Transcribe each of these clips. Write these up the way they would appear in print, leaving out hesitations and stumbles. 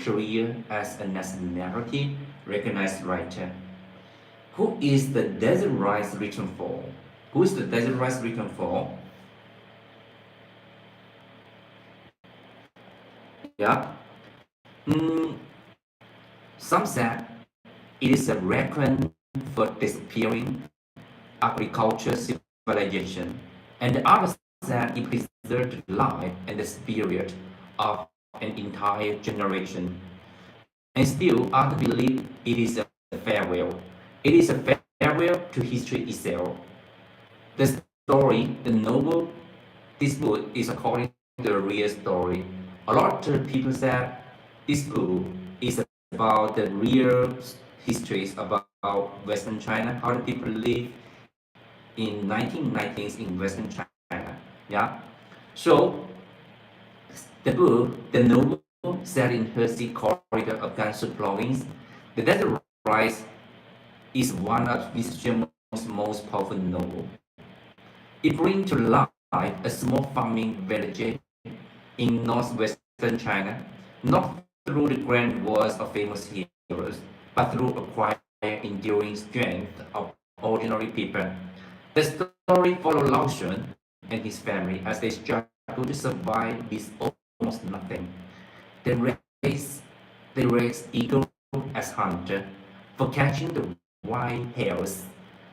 career as a nationality recognized writer. Who is the desert rice written for? Who is the desert rice written for? Yeah. Mm, some said it is a requiem for disappearing agriculture civilization, and the others said it preserved the life and the spirit of an entire generation. And still, others believe it is a farewell. It is a farewell to history itself. The story, the novel, this book is according to a real story. A lot of people say this book is about the real histories about Western China, how the people live in 1990s in Western China. Yeah. So the book, the novel, set in Hersey corridor of Gansu province, the desert rise is one of Xuemo's most powerful novels. It brings to life a small farming village in northwestern China, not through the grand wars of famous heroes, but through a quiet, enduring strength of ordinary people. The story follows Lao Shun and his family as they struggle to survive with almost nothing. They raise, they raise eagle as hunter for catching the wild hares.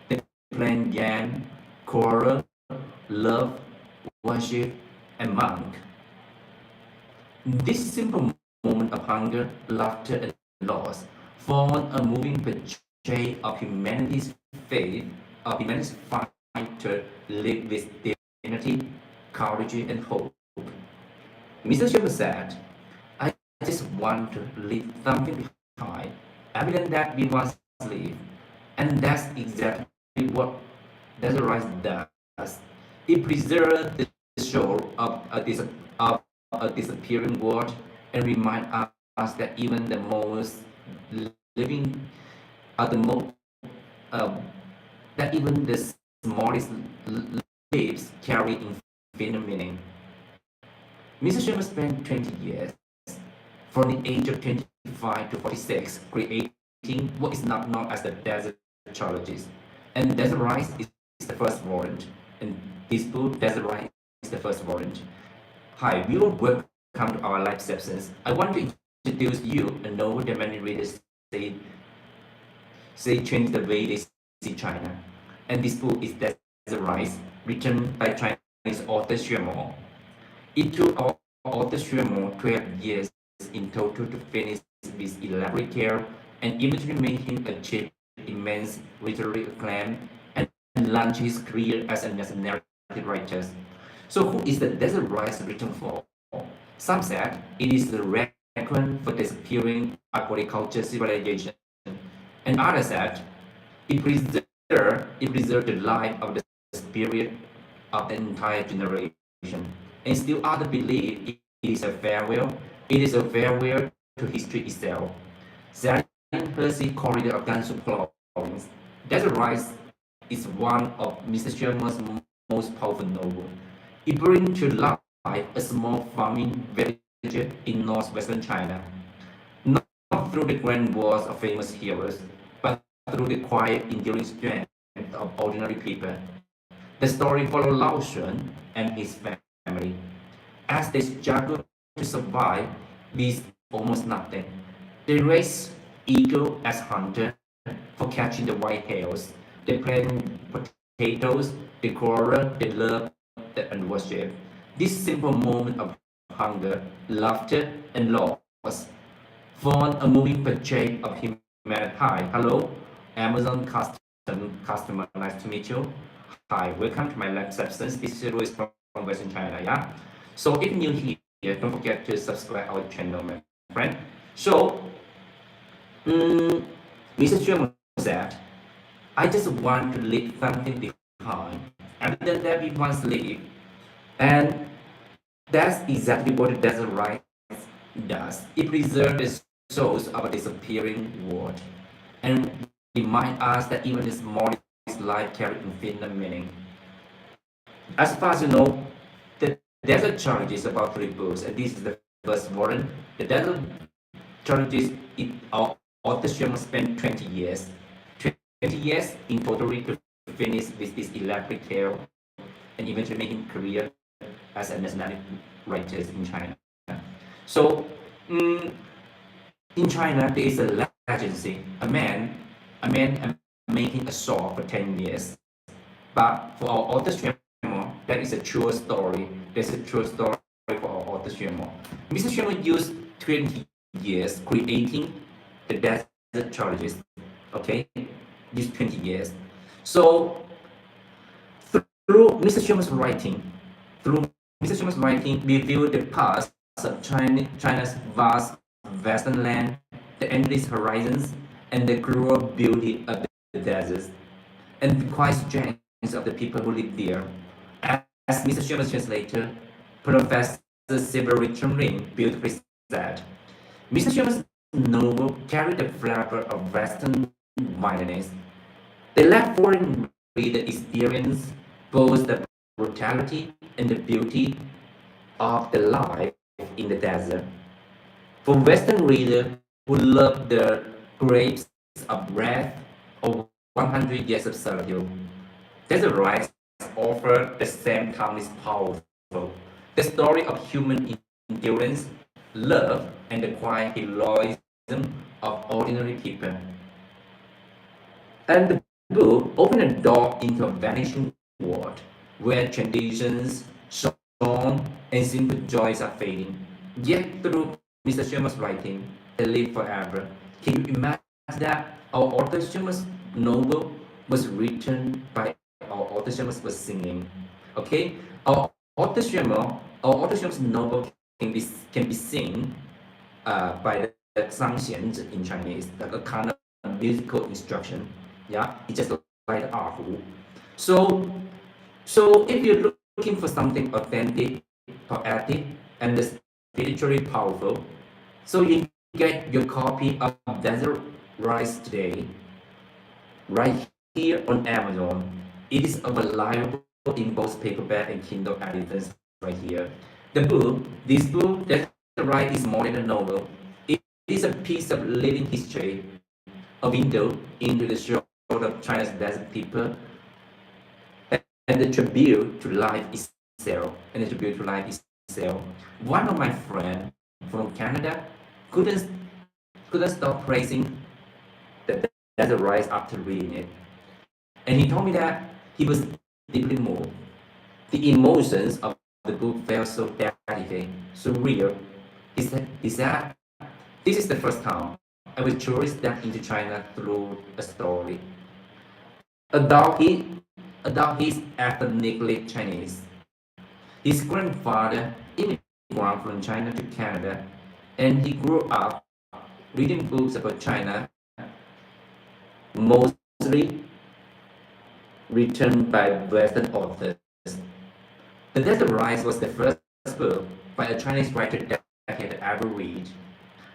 They plant yam, coral, love, worship, and monk. This simple moment of hunger, laughter, and loss form a moving portrait of humanity's faith, of humanity's fight to live with dignity, courage, and hope. Mr. Schaefer said, I just want to leave something behind, evidence that we once lived. And that's exactly what Desert Rise does. It preserves the soul of a disappearing world and remind us that even the most living are the most uh, that even the smallest lives carry infinite meaning. Mr. Sherman spent 20 years from the age of 25 to 46 creating what is now known as the desert trilogies. And Desert Rise is the first warrant. And this book, Desert Rise, is the first warrant. Hi, we will welcome to our live sessions. I want to introduce you a novel that many readers say changed the way they see China. And this book is Desert Rise, written by Chinese author Xuemo. It took our author Xuemo 12 years in total to finish this elaborate tale and eventually made him achieve immense literary acclaim and launch his career as a narrative writer. So who is the Desert Rise written for? Some said it is the requiem for disappearing agriculture civilization, and others said it preserved the life of the spirit of the entire generation. And still others believe it is a farewell. It is a farewell to history itself. Set in Hersey corridor of Gansu province, Desert Rise is one of Mr. Sherman's most powerful novels. It brings to life a small farming village in northwestern China, not through the grand wars of famous heroes, but through the quiet, enduring strength of ordinary people. The story follows Lao Shun and his family as they struggle to survive with almost nothing. They raise eagle as hunter for catching the white hares. They plant potatoes, they quarrel, they love, and worship. This simple moment of hunger, laughter, and loss form a moving portrait of humanity. Hi, hello, Amazon customer, nice to meet you. Hi, welcome to my live sessions. This is Louis from Western China, yeah? So if you're new here, don't forget to subscribe our channel, my friend. So, Mr. Sherman said, I just want to leave something behind, evidence that we once lived. And that's exactly what the Desert Rise does. It preserves the souls of a disappearing world and remind us that even the smallest life carries infinite meaning. As far as you know, the desert challenge is about three books, and this is the first one. The desert geologist, our author Xuemo spent 20 years in total to finish with this elaborate tale and eventually making career as a national writer in China. So, mm, in China, there is a legacy. A man making a saw for 10 years. But for our author Xuemo, that is a true story. That's a true story for our author Xuemo. Mr. Xuemo used 20 years creating the desert geologist. Okay, these 20 years. So through Mr. Xuemo's writing, we view the past of China's vast western land, the endless horizons, and the cruel beauty of the deserts, and the quiet strength of the people who live there. As Mr. Xuemo's translator, Professor Silver Ring beautifully said, Mr. Xuemo's novel carried the flavor of Western violence. They let foreign reader experience both the brutality and the beauty of the life in the desert. For Western readers who love the grapes of wrath or 100 years of solitude, Desert Rise offer the same timeless powerful. The story of human endurance, love, and the quiet heroism of ordinary people. And the book opened a door into a vanishing world where traditions, song, and simple joys are fading. Yet through Mr. Sherman's writing, they live forever. Can you imagine that our author Sherman's novel was written by our author Sherman's was singing? Okay, our author Sherman's novel can be seen by the sang xian in Chinese, like a kind of musical instruction. Yeah, it's just like the hu. So, if you're looking for something authentic, poetic, and spiritually powerful, so you get your copy of Desert Rise today, right here on Amazon. It is available in both paperback and Kindle editors right here. This book, Desert Rise, is more than a novel. It is a piece of living history, a window into the soul of China's desert people, and the tribute to life itself. One of my friends from Canada couldn't stop praising the Desert Rise after reading it, and he told me that he was deeply moved. The emotions of the book felt so delicate, so real. He said, this is the first time I was truly stepped into China through a story. Although he's ethnically Chinese, his grandfather immigrated from China to Canada, and he grew up reading books about China, mostly written by Western authors. The Desert Rise was the first book by a Chinese writer that I had ever read.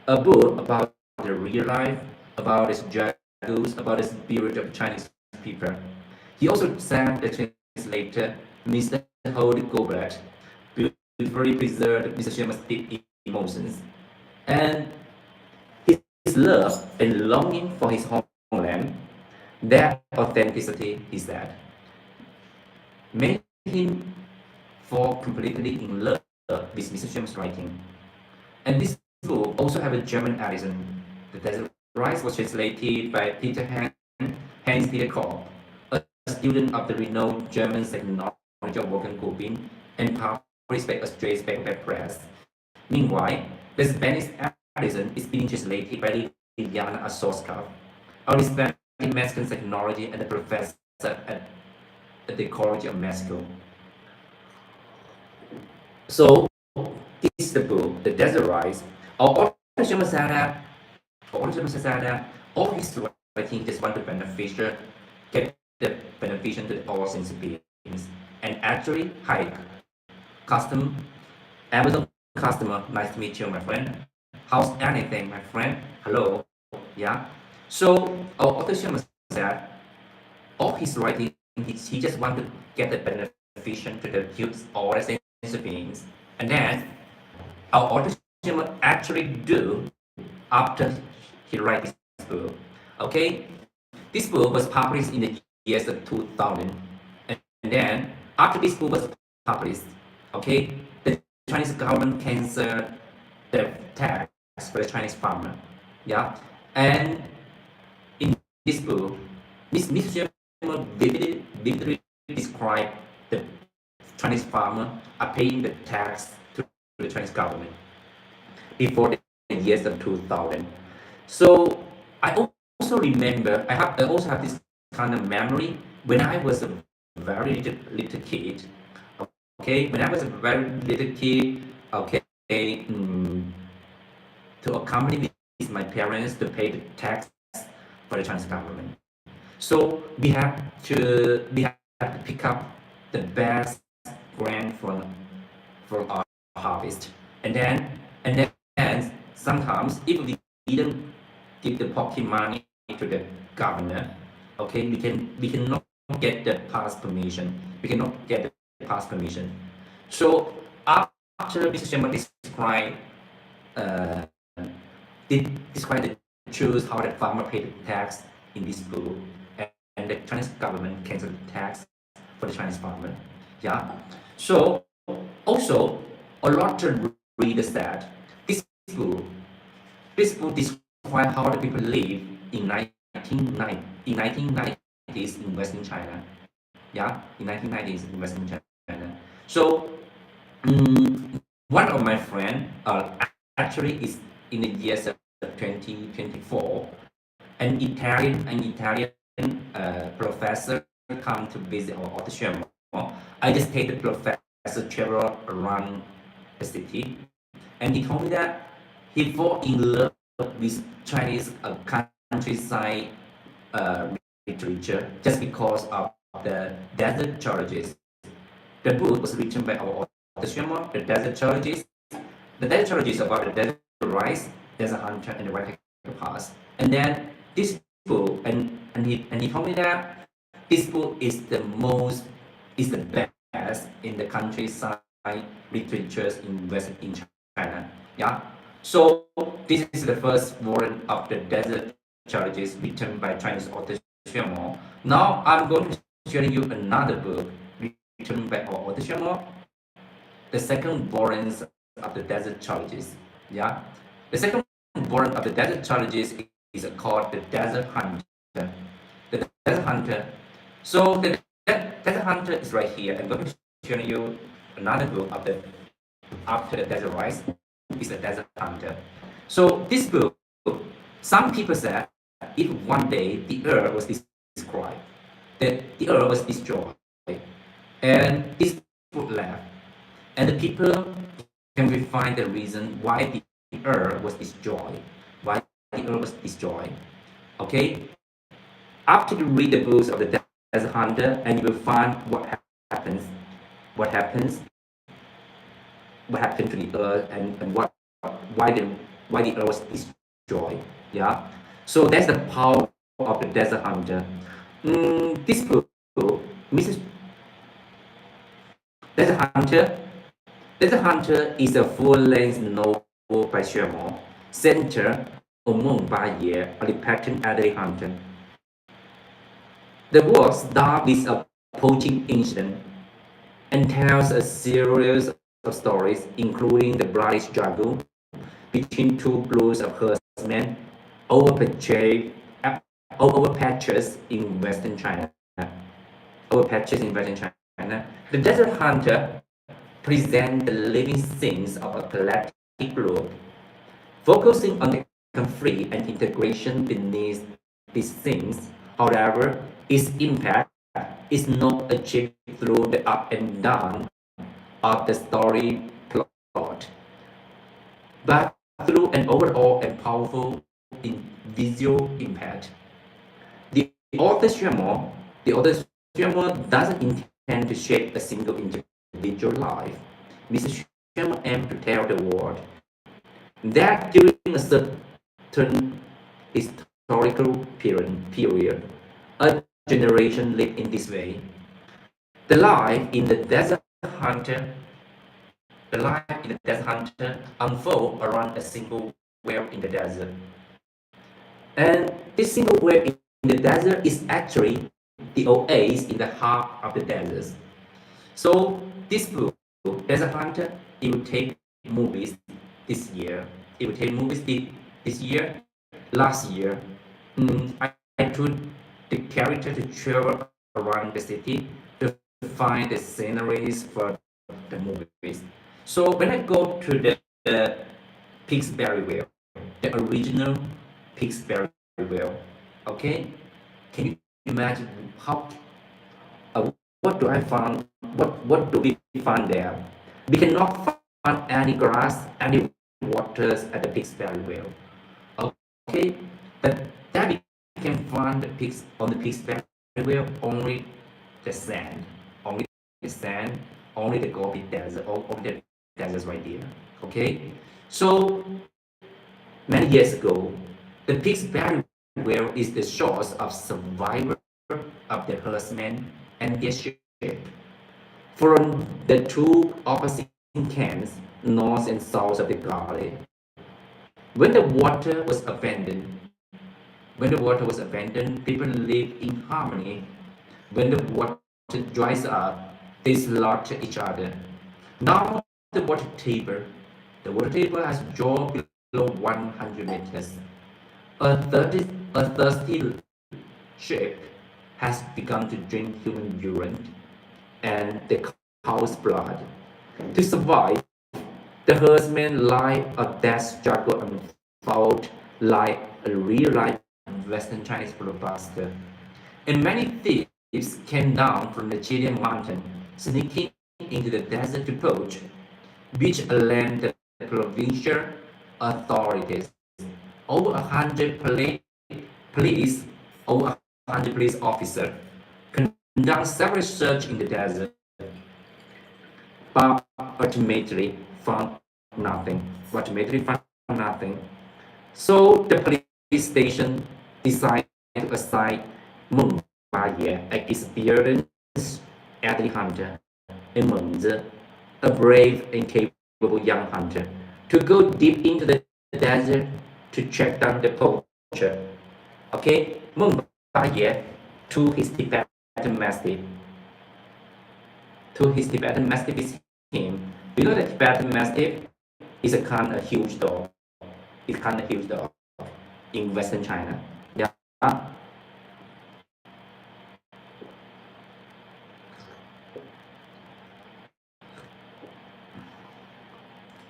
A book about the real life, about its struggles, about the spirit of Chinese people. He also sang the translator, Mr. Holt Gobert, beautifully preserved Mr. Sherman's deep emotions. And his love and longing for his homeland, that authenticity, he said, made him fall completely in love with Mr. Sherman's writing. And this book also have a German edition. The Desert Rise was translated by Hans Peter Kopp, a student of the renowned German technology of Wolfgang Gobin, and published by Australia's paperback press. Meanwhile, the Spanish edition is being translated by Liliana Asoska, a respected Mexican technology and a professor at the College of Mexico. So, this is the book, The Desert Rise. All all his writing just want to get the beneficial to all sense beings. And actually, hi, custom, Amazon customer, nice to meet you, my friend. How's anything, my friend? Hello, yeah. So, our author said, all his writing, he just want to get the beneficial to the all the sense beings. And then, our author actually do after he write this book. Okay, this book was published in the years of 2000, and then after this book was published, okay, the Chinese government canceled the tax for the Chinese farmer. Yeah, and in this book, Mr. Xuemo vividly described the Chinese farmer are paying the tax to the Chinese government before the years of 2000. So I also remember, I also have this kind of memory when I was a very little kid. Okay, when I was a very little kid, okay, mm, to accompany with my parents to pay the tax for the Chinese government. So we have to pick up the best grain from our harvest, and then sometimes if we didn't give the pocket money to the governor, okay, we cannot get the pass permission. We cannot get the pass permission. So after Mr. Sherman described uh, describe the truth how the farmer paid the tax in this book, and the Chinese government canceled the tax for the Chinese farmer. Yeah. So also a lot of readers said this book this book describes how the people live in 1990s in Western China. Yeah, in 1990s in Western China. So one of my friend actually is in the years of 2024, an Italian professor come to visit our auditorium. I just take the professor travel around the city, and he told me that he fall in love with Chinese countryside literature just because of the desert geologists. The book was written by our author, the desert geologist. The desert geologist about the desert rice, desert hunter, and the white pass. And then this book, and he told me that this book is the best in the countryside literatures in China. Yeah. So this is the first volume of the desert geologist written by Chinese author Xuemo. Now I'm going to share you another book written by our author Xuemo, the second volume of the desert geologist. Yeah. The second volume of the desert geologist is called the Desert Hunter. The Desert Hunter. So the Desert Hunter is right here. I'm going to show you another book of the after the desert rise is the Desert Hunter. So this book, some people said if one day the earth was destroyed, that the earth was destroyed, and this book left, and the people can we find the reason why the earth was destroyed, why the earth was destroyed. Okay, after you read the books of the Desert Hunter, and you will find happens, what happens, what happened to the earth, and why the earth was destroyed. Yeah, so that's the power of the Desert Hunter. This book, Mrs. Desert Hunter. Desert Hunter is a full-length novel by Xuemo, centered among Baye, a repentant addict hunter. The work starts with a poaching incident and tells a series of stories, including the bloody struggle between two groups of herdsmen over patches in Western China. Over patches in Western China. The Desert Hunter presents the living scenes of a collective group, focusing on the conflict and integration beneath these scenes. However, its impact is not achieved through the up and down of the story plot, but through an overall and powerful visual impact. The author doesn't intend to shape a single individual life. Mr. Xuemo aims to tell the world that during a certain historical period, a generation lived in this way. The life in the Desert Hunter, the life in the Desert Hunter unfolds around a single well in the desert. And this single well in the desert is actually the oasis in the heart of the desert. So this book, Desert Hunter, it will take movies this year. It will take movies this year, last year. I took the character to travel around the city to find the sceneries for the movies. So when I go to the Pixbury Well, the original Pixbury Well, okay, can you imagine how uh, what do I find? What do we find there? We cannot find any grass, any waters at the Pixbury Well. Okay, but that we can find the pigs on the Pixbury Well only the sand, only the sand, only the Gobi Desert, only the deserts right there. Okay, so many years ago, the Pixbury Well is the source of survival of the herdsmen and their sheep from the two opposite camps, north and south of the Gully. When the water was abandoned, when the water was abandoned, people lived in harmony. When the water dries up, they slaughter each other. Now the water table has dropped below 100 meters. A thirsty sheep has begun to drink human urine and the cow's blood. To survive, the herdsmen lie a death struggle unfold like a real-life Western Chinese blockbuster. And many thieves came down from the Chilean mountain, sneaking into the desert to poach, which alarmed the provincial authorities. Over 100 police, over 100 police officers conduct several search in the desert, but ultimately found nothing. Ultimately found nothing. So the police station decided to assign Meng Baye, an experienced athlete hunter, and Meng Zi, a brave and capable young hunter, to go deep into the desert to track down the poacher. Okay, Meng Baye to his Tibetan mastiff. With him. You know the Tibetan mastiff is a kind of huge dog. It's kind of huge dog in Western China. Yeah.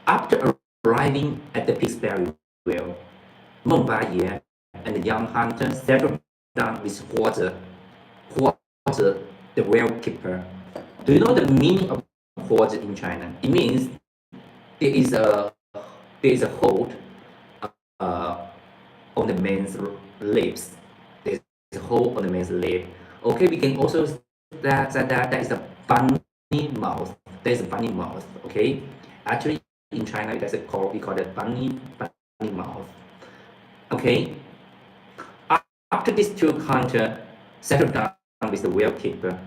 After arriving at the Pixbury Well, Meng Baye and the young hunter settled down with Huozi, the well keeper. Do you know the meaning of Huozi in China? It means there is a hold uh, on the man's lips. There's a hole on the man's lip. Okay, we can also that is a bunny mouth. There's a bunny mouth. Okay, actually in China that's we call it bunny mouth. Okay, after these two hunter settled down with the well keeper,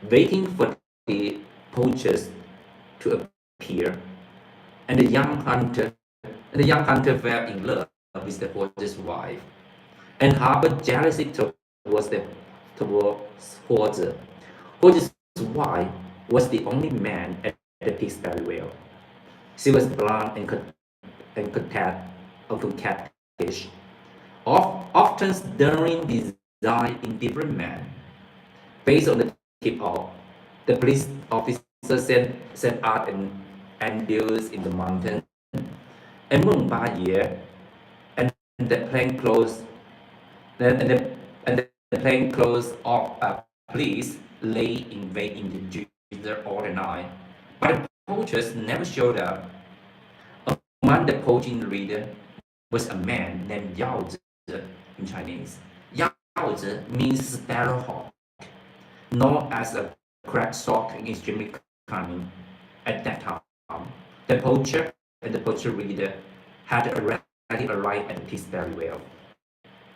waiting for the poachers to appear, and the young hunter fell in love with the poacher's wife and harbored jealousy towards Huozi. Huozi's wife was the only man at the Pixbury Well. She was blonde and coquettish, often stirring desire in different men. Based on the tip-off, the police officer sent out an ambulance in the mountain, and Meng Baye and the plainclothes and the plainclothes of police lay in wait in the desert all the night. But the poachers never showed up. Among the poaching leader was a man named Yao Zi in Chinese. Yao Zi means sparrowhawk, known as a cracksock and extremely cunning. At that time, the poacher and the poacher leader had already arrived at the Pixbury Well.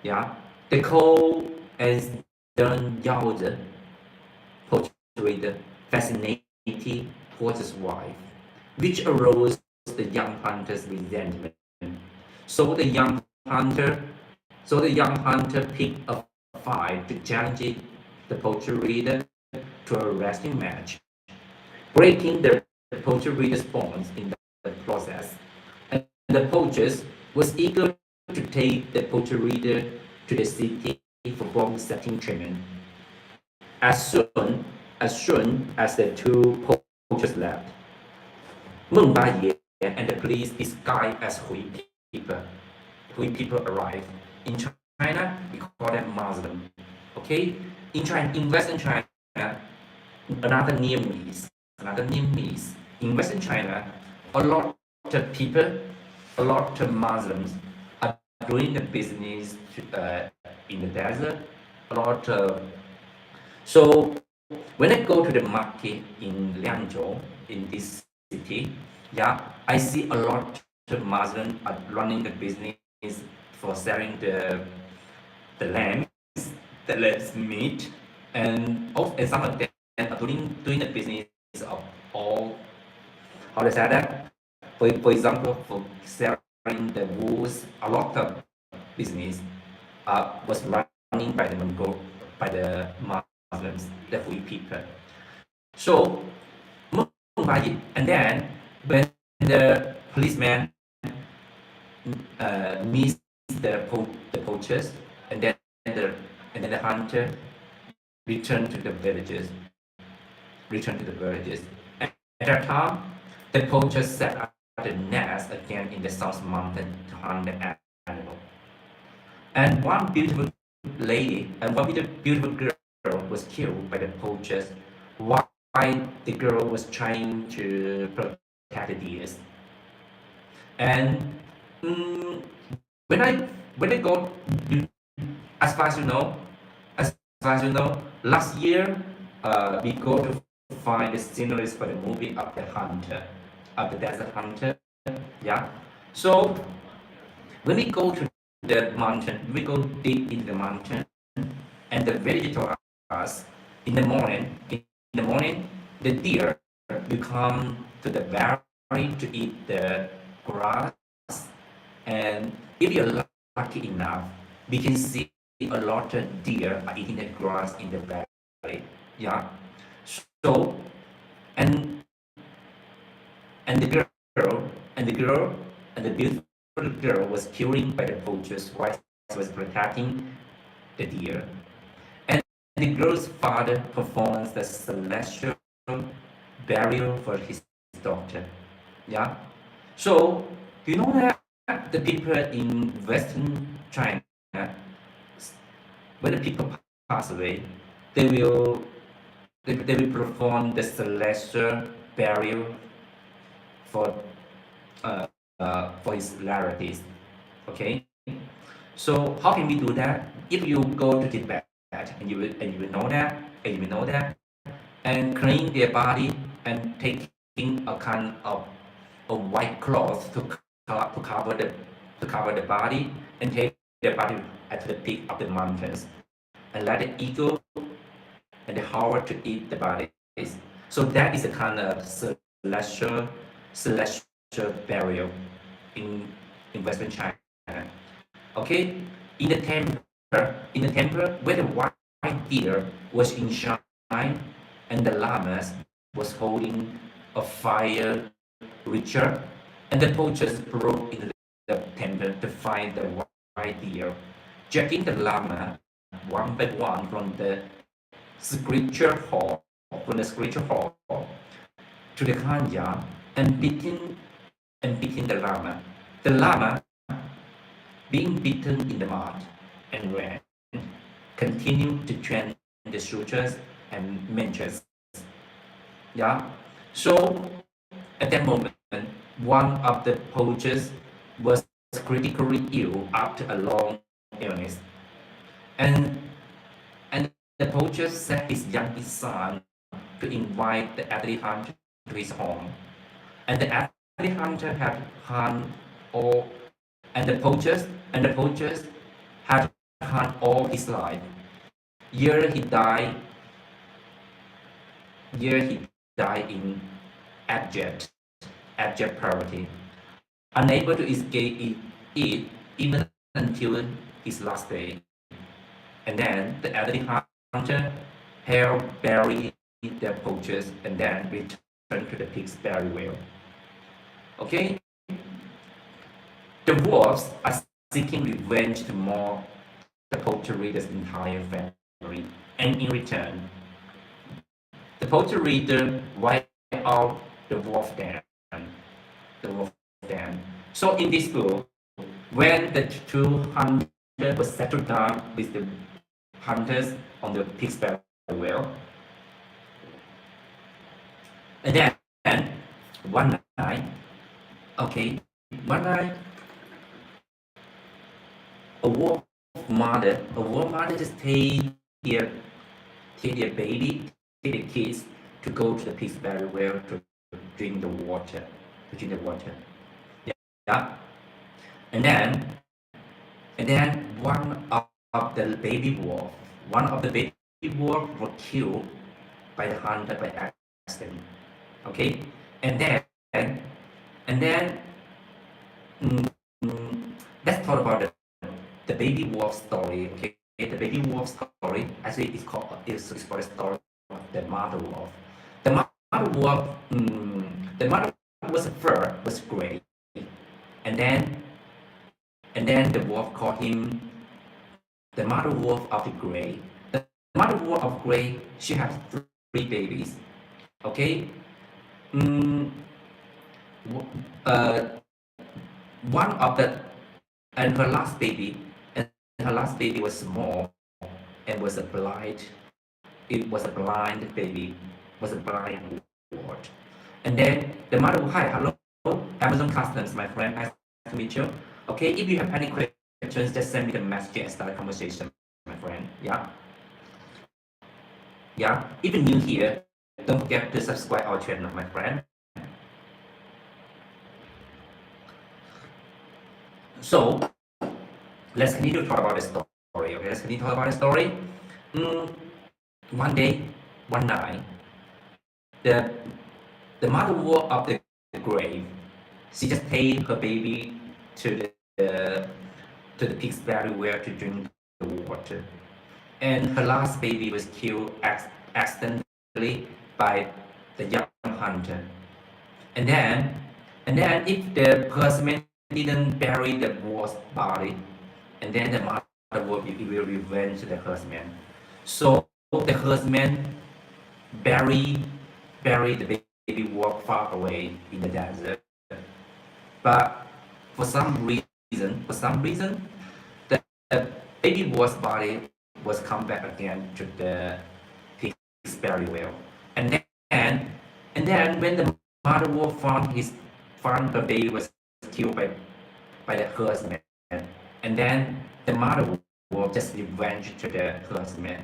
Yeah, the cold and stern Yao Zi, poacher leader, fascinated Huozi's wife, which aroused the young hunter's resentment. So the young hunter, so the young hunter picked a fight to challenge the poacher reader to a wrestling match, breaking the poacher reader's bones in the process. And the poachers was eager to take the poacher reader to the city for bone setting treatment. As as the two poachers left, Meng Baye and the police disguised as Hui people arrived. In China, we call them Muslim. Okay? In Western China, another near miss, another near miss. In Western China, a lot of people, a lot of Muslims are doing the business in the desert. A lot of so when I go to the market in Liangzhou, in this city, yeah, I see a lot of Muslims are running the business for selling the lamb, the lamb's meat, and some of them are doing the business of all, how to say that? For example, for selling the wools, a lot of business was running by the by the Muslims, the Hui people. So Mumbai, and then when the policeman meets the poachers, and then the the hunter return to the villages, return to the villages. And at that time, the poachers set up the nest again in the South Mountain to hunt the animal. And one beautiful lady and one beautiful girl was killed by the poachers while the girl was trying to protect the deer. And mm, when I go, as far as you know, as far as you know, last year we go to find the sceneries for the movie of the hunter, of the desert hunter. Yeah. So when we go to the mountain, we go deep in the mountain, and the village told us in the morning, the deer will come to the valley to eat the grass, and if you're lucky enough, we can see a lot of deer are eating the grass in the valley. Yeah. So and and the girl and the girl and the beautiful girl was killed by the poachers while she was protecting the deer. And the girl's father performs the celestial burial for his daughter. Yeah. So you know that the people in Western China, when the people pass away, they will they will perform the celestial burial for for his relatives. Okay. So how can we do that? If you go to Tibet and you will know that and you will know that and clean their body and taking a kind of a white cloth to cover the body and take the body at the peak of the mountains and let the eagle and the howler to eat the bodies. So that is a kind of celestial burial in Western China. Okay, in the temple where the white deer was in shine and the llamas was holding a fire ritual, and the poachers broke into the temple to find the white deer, dragging the llama one by one from the scripture hall to the kanya and beating the llama. The llama, being beaten in the mud and ran, continued to train the soldiers and mentors. Yeah. So at that moment, one of the poachers was critically ill after a long illness, and and the poacher sent his youngest son to invite the athlete hunter to his home, and the athlete hunter had hunt all, and the poachers had hunt all his life. Year he died. Year he died in abject abject poverty, unable to escape eat even until his last day. And then the elderly hunter help bury their poachers and then return to the pig's burial well. Okay, the wolves are seeking revenge to maul the poacher reader's entire family, and in return, the poacher reader wipe out the wolf den. The wolf den. So in this book, when the two hunters were settled down with the hunters on the pig's burial well, and then one night, okay, one night, a wolf mother just take their baby, take the kids to go to the pig's burial well to drink the water, to drink the water. Yeah, and then of the baby wolf, one of the baby wolf was killed by the hunter by accident. Okay, and then and then mm, let's talk about the baby wolf story. Okay, the baby wolf story actually is called the story of the mother wolf. The mother wolf, the mother was fur was gray, and then the wolf called him the mother wolf of the gray. The mother wolf of gray, she has three babies. Okay, mm, uh, one of the and her last baby was small and was a blind. It was a blind baby, was a blind ward. And then the mother, hi, hello, Amazon Customs, my friend, nice to meet you. Okay, if you have any questions, just send me the message and start a conversation, my friend. Yeah, yeah. If you're new here, don't forget to subscribe our channel, my friend. So let's continue to talk about the story. Okay, let's continue to talk about the story. Mm, one day, one night, the mother wolf of the grave, she just take her baby to the pig's burial well to drink the water, and her last baby was killed accidentally by the young hunter. And then if the herdsman didn't bury the wolf's body, and then the mother wolf will revenge the herdsman. So the herdsman bury the baby wolf far away in the desert. But for some reason, the baby wolf's body was come back again to the pig's burial well. And then when the mother wolf found her baby was killed by the herdsman, and then the mother wolf just revenge to the herdsman.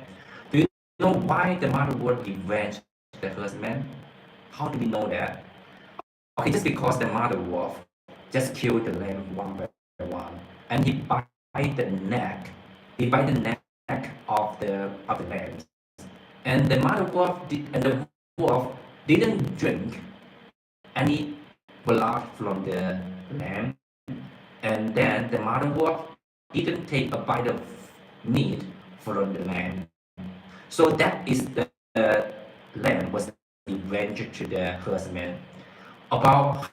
Do you know why the mother wolf revenge the herdsman? How do we know that? Okay, just because the mother wolf just killed the lamb one by one, and he bite the neck of the lamb, and the mother wolf didn't drink any blood from the lamb, and then the mother wolf didn't take a bite of meat from the lamb. So that is the lamb was revenge to the herdsman. About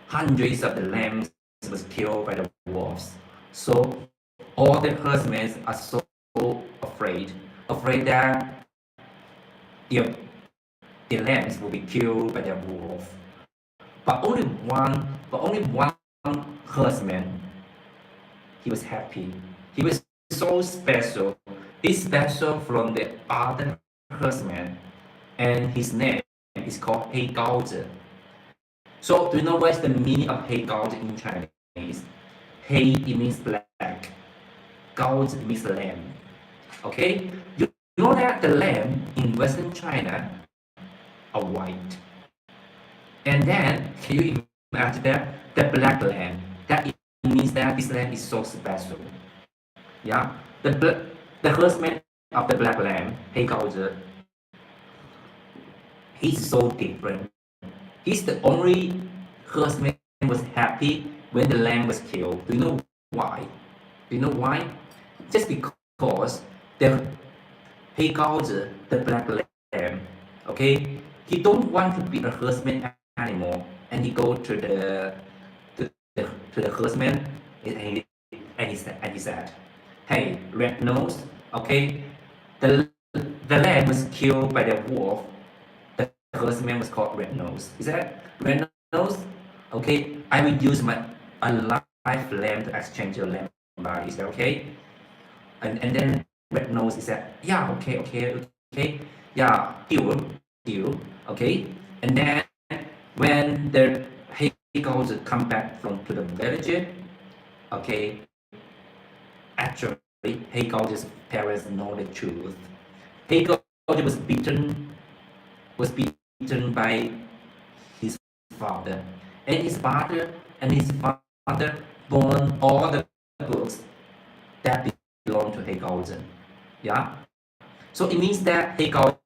hundreds of the lambs was killed by the wolves. So all the herdsmen are so afraid that their, their lambs will be killed by the wolf. But only one herdsman, he was happy. He was so special. He's special from the other herdsman, and his name is called Hei Gaozi. So do you know what's the meaning of Hei Gaozi in Chinese? Hei, it means black. Gaozi means lamb. Okay? You know that the lamb in Western China are white. And then, can you imagine that? The black lamb. That it means that this lamb is so special. Yeah? The herdsman of the black lamb, Hei Gaozi, he's so different. He's the only herdsman was happy when the lamb was killed. Do you know why? Do you know why? Just because the he calls the black lamb. Okay, he don't want to be a herdsman anymore, and he go to to the herdsman, and he said, "Hey, red nose. Okay, the the lamb was killed by the wolf. The herdsman was called red nose. Is that red nose? Okay, I will use my a live lamb to exchange your lamb body. Is that okay?" And then red nose is that, yeah, okay, yeah, deal, okay. And then when the Hegel come back from to the village, okay, actually Hegel's parents know the truth. Hegel was beaten by his father, and his father burned all the books that belong to Hegel. Yeah. So it means that Hegel,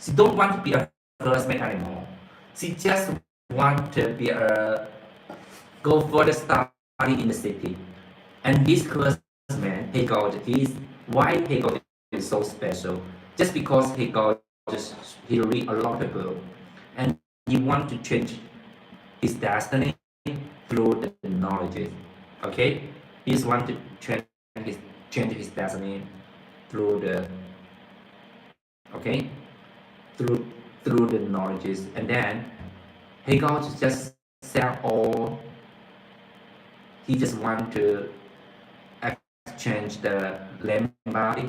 she don't want to be a herdsman anymore. She just want to be a go further study in the city. And this herdsman, Hegel, is why Hegel is so special. Just because Hegel he read a lot of books and he want to change his destiny through the knowledge. Okay, he just want to change his destiny through the okay through through the knowledges, and then Hegel just sell all. He just want to exchange the lamb body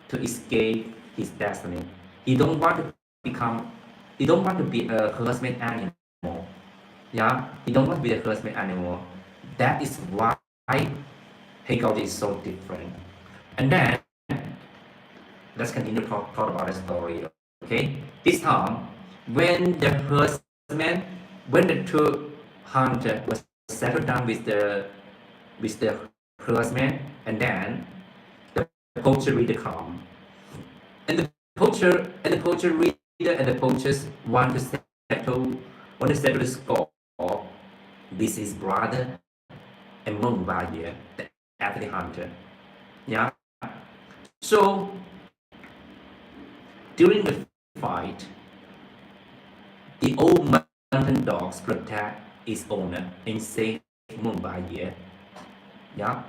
to escape his destiny. He don't want to become. He don't want to be a herdsman anymore. Yeah, he don't want to be a herdsman anymore. That is why Hegel is so different. And then let's continue to talk about the story. Okay, this time when the herdsman, when the two hunter was settled down with the herdsman, and then the poacher reader come, and the poacher reader and the poachers want to settle the score. This is brother and Mumbai, the athlete hunter. Yeah. So during the fight, the old mountain dogs protect its owner and save Mumbai. Yeah.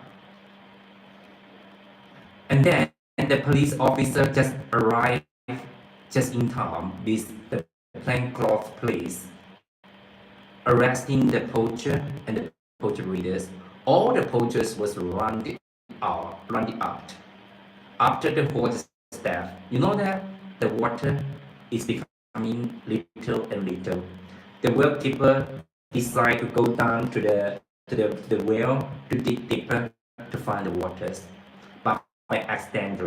And then the police officer just arrived just in time with the plainclothes police, arresting the poacher and the poacher readers. All the poachers was run out. After the horse death, you know that the water is becoming little and little. The well keeper decided to go down to the well to dig deeper to find the waters. But by accident,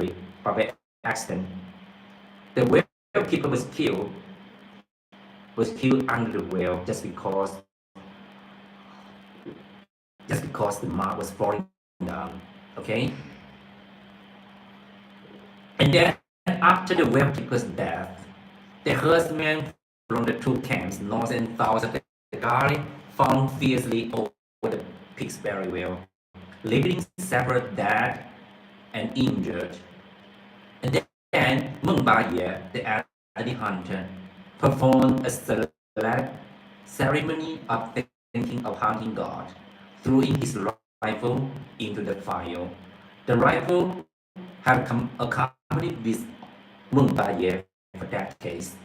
the well keeper was killed under the well just because the mud was falling down. Okay, and then after the well keeper's death, the herdsmen from the two camps, north and south of the garden, fought fiercely over the pig's very well, leaving several dead and injured. And then Mumbai, the elderly hunter, performed a select ceremony of thinking of hunting God, throwing his rifle into the fire. The rifle had come accompanied with Mumbai for that case.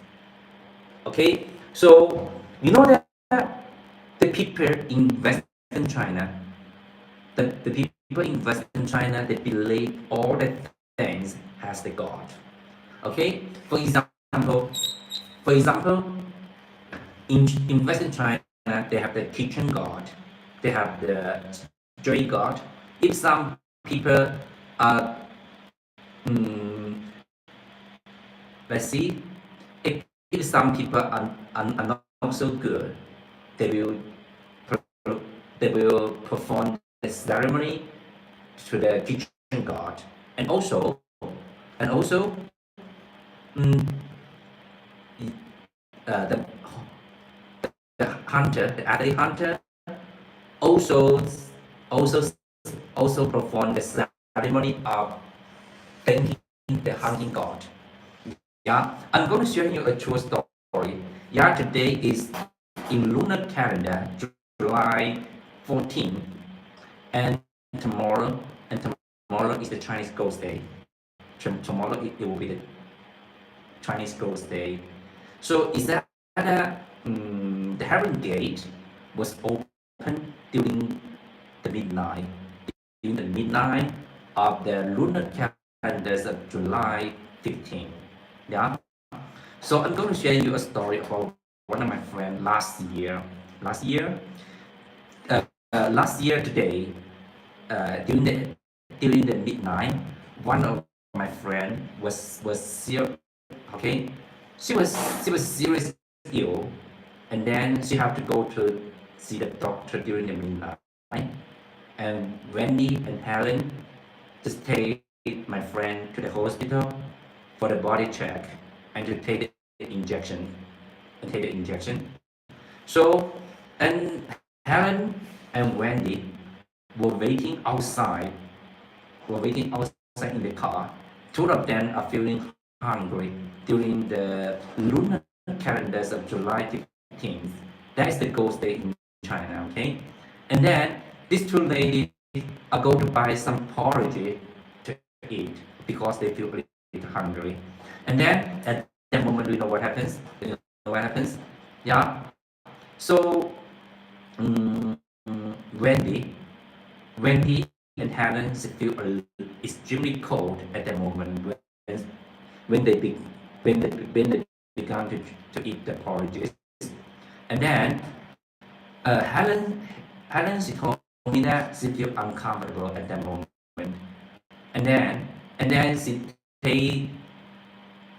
Okay, so you know that the people in Western China, the people in Western China, they believe all the things has the God. Okay, for example, in Western China, they have the kitchen God, they have the street God. If some people are, let's see, if some people are not so good, they will they will perform the ceremony to the kitchen god, and also mm, the hunter, the athlete hunter, also also also perform the ceremony of thanking the hunting god. Yeah, I'm going to share you a true story. Yeah, today is in lunar calendar, July 14, and tomorrow and tomorrow is the Chinese Ghost Day. Tomorrow it will be the Chinese Ghost Day. So is that the Heaven Gate was open during the midnight of the lunar calendars of July 15. Yeah. So I'm going to share you a story about one of my friends last year. Last year, last year today, during the midnight, one of my friend was serious. Okay, she was seriously ill, and then she had to go to see the doctor during the midnight. And Wendy and Helen just take my friend to the hospital for the body check and to take the injection and take the injection. So, and Helen and Wendy were waiting outside, in the car. Two of them are feeling hungry during the lunar calendars of July 15th. That is the ghost day in China, okay? And then these two ladies are going to buy some porridge to eat because they feel a little hungry. And then at that moment, do you know what happens? Do you know what happens? Yeah. So um, Wendy, Wendy and Helen feel extremely cold at that moment when they be, when they began to eat the porridge. And then Helen she told me that she feel uncomfortable at that moment. And then she take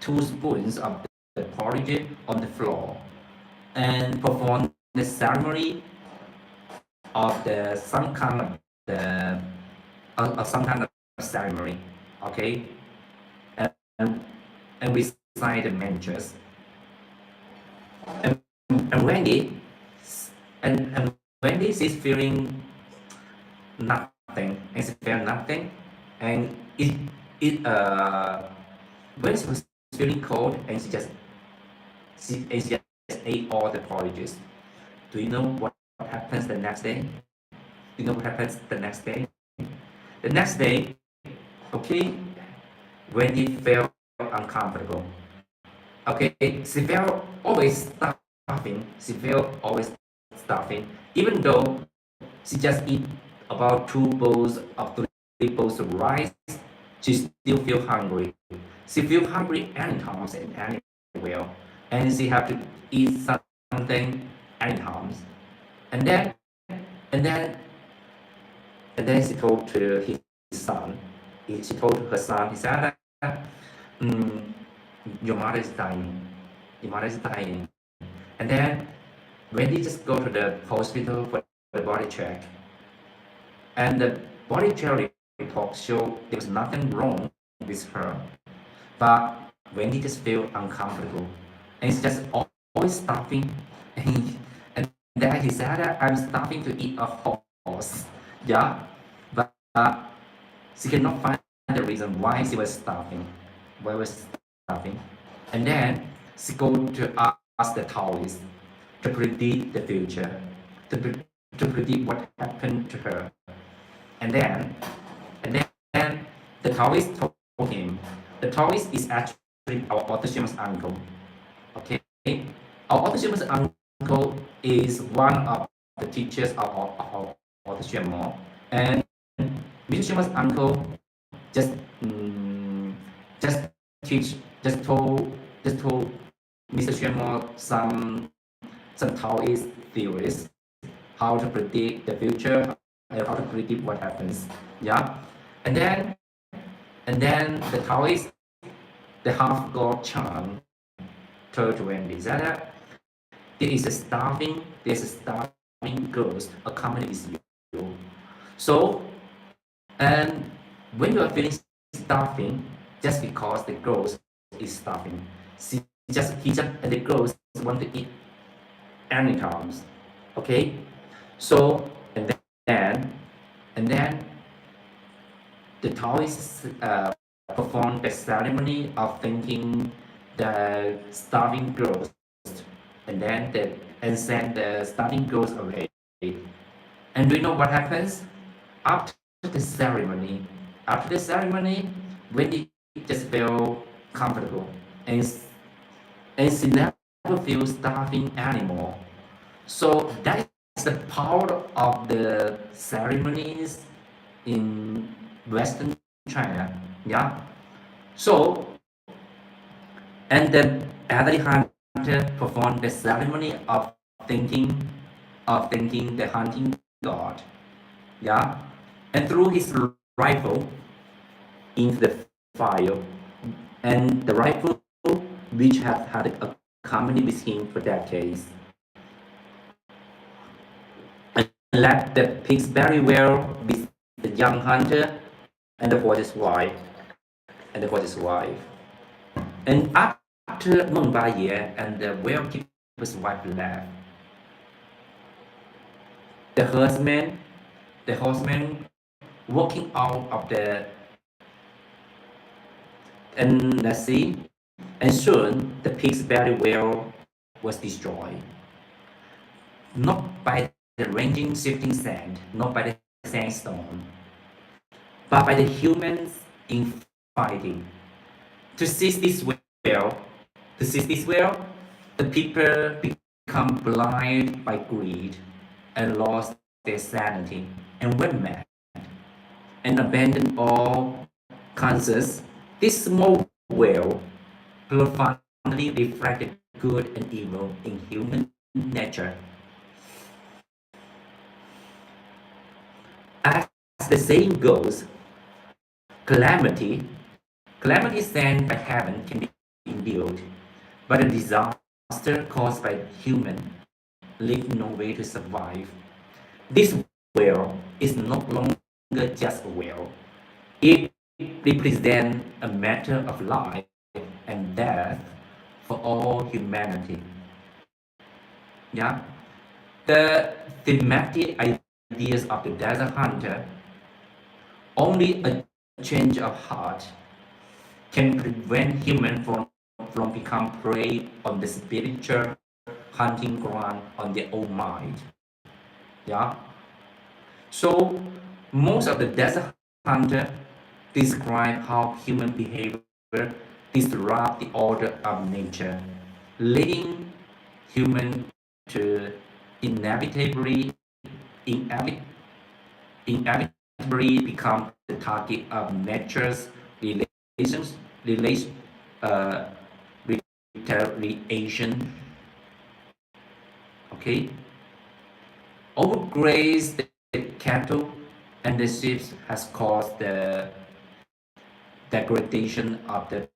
2 spoons of the porridge on the floor and perform the ceremony of the some kind of the of some kind of ceremony, okay, and and recite the mantras. And, and Wendy and Wendy is feeling nothing, and she felt nothing, and it when she was feeling cold, and she just ate all the porridges. Do you know what happens the next day? You know what happens the next day? The next day, okay, Wendy felt uncomfortable. Okay, she felt always starving. She felt always starving, even though she just eat about 2 bowls of 3 bowls of rice. She still feel hungry. She feel hungry anytime and anywhere, and she have to eat something anytime. And then, and then, and then she told to his son. She told her son. He said, mm, "Your mother is dying. Your mother is dying." And then when they just go to the hospital for the body check, and the body check report showed there was nothing wrong with her, but Wendy just feel uncomfortable, and it's just always starving, and then he said that I'm starting to eat a horse, yeah, but she cannot find the reason why she was starving, and then she go to ask the Taoist to predict the future, to, to predict what happened to her. And then, and then the Taoist told him, the Taoist is actually our autonomous uncle. Okay, our autonomous uncle is one of the teachers of Xuemo, and Mr. Xuemo's uncle just just teach just told Mr. Xuemo some Taoist theories, how to predict the future, how to predict what happens. Yeah, and then the Taoist, the half god Chan, told Wendy that there's a starving ghost accompanied with you. So, and when you are feeling starving, just because the ghost is starving, and the ghost want to eat any times. Okay, so and then and then the Taoists perform the ceremony of thanking the starving ghost, and then and send the starving ghost away. And do you know what happens after the ceremony? After the ceremony, when it just feel comfortable and she never feels starving anymore. So that is the power of the ceremonies in Western China. Yeah. So and the elderly hunter performed the ceremony thanking thanking the hunting god. Yeah. And threw his rifle into the fire, and the rifle which had accompanied with him for decades, and left the pigs very well with the young hunter and the horse's wife and the horse's wife. And after Meng Baye and the well-keeper's wife left, the horseman walking out of the and let's see, and soon the pig's very well was destroyed, not by the ranging shifting sand, not by the sandstone, but by the humans infighting. To seize this well, to seize this well, the people become blind by greed and lost their sanity and went mad and abandoned all conscience. This small well profoundly reflected good and evil in human nature. As the saying goes, calamity, calamity sent by heaven can be endured, but a disaster caused by human leave no way to survive. This well is no longer just a well. It represents a matter of life and death for all humanity. Yeah. The thematic ideas of the desert hunter, only a change of heart can prevent human from become prey on the spiritual hunting ground on their own mind. Yeah. So most of the desert hunter describe how human behavior disrupt the order of nature, leading human to inevitably inevit- inevitably become the target of nature's relations relation uh, retaliation. Okay, overgraze the cattle and the sheep has caused the degradation of the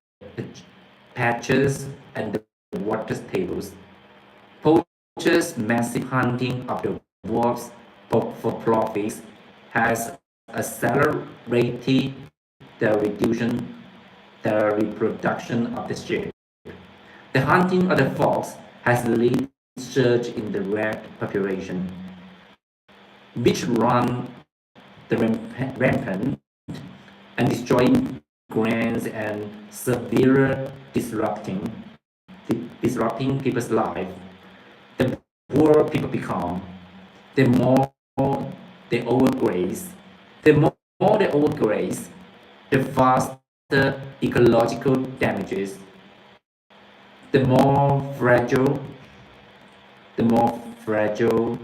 patches and the water tables. Poachers' massive hunting of the wolves for profits has accelerated the reproduction of the sheep. The hunting of the fox has led to surge in the rat population, which run the rampant and destroying grains and severe disrupting people's life. The poorer people become, the more they overgraze. The more they overgraze, the faster ecological damages, the the more fragile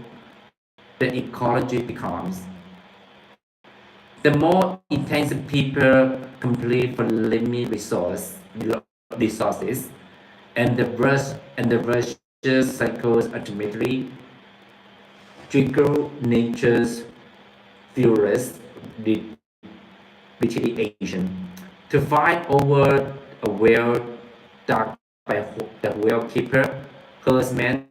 the ecology becomes. The more intensive people compete for limited resources, and the virtuous cycles ultimately trigger nature's furious retaliation. To fight over a well dug by the well keeper, herdsmen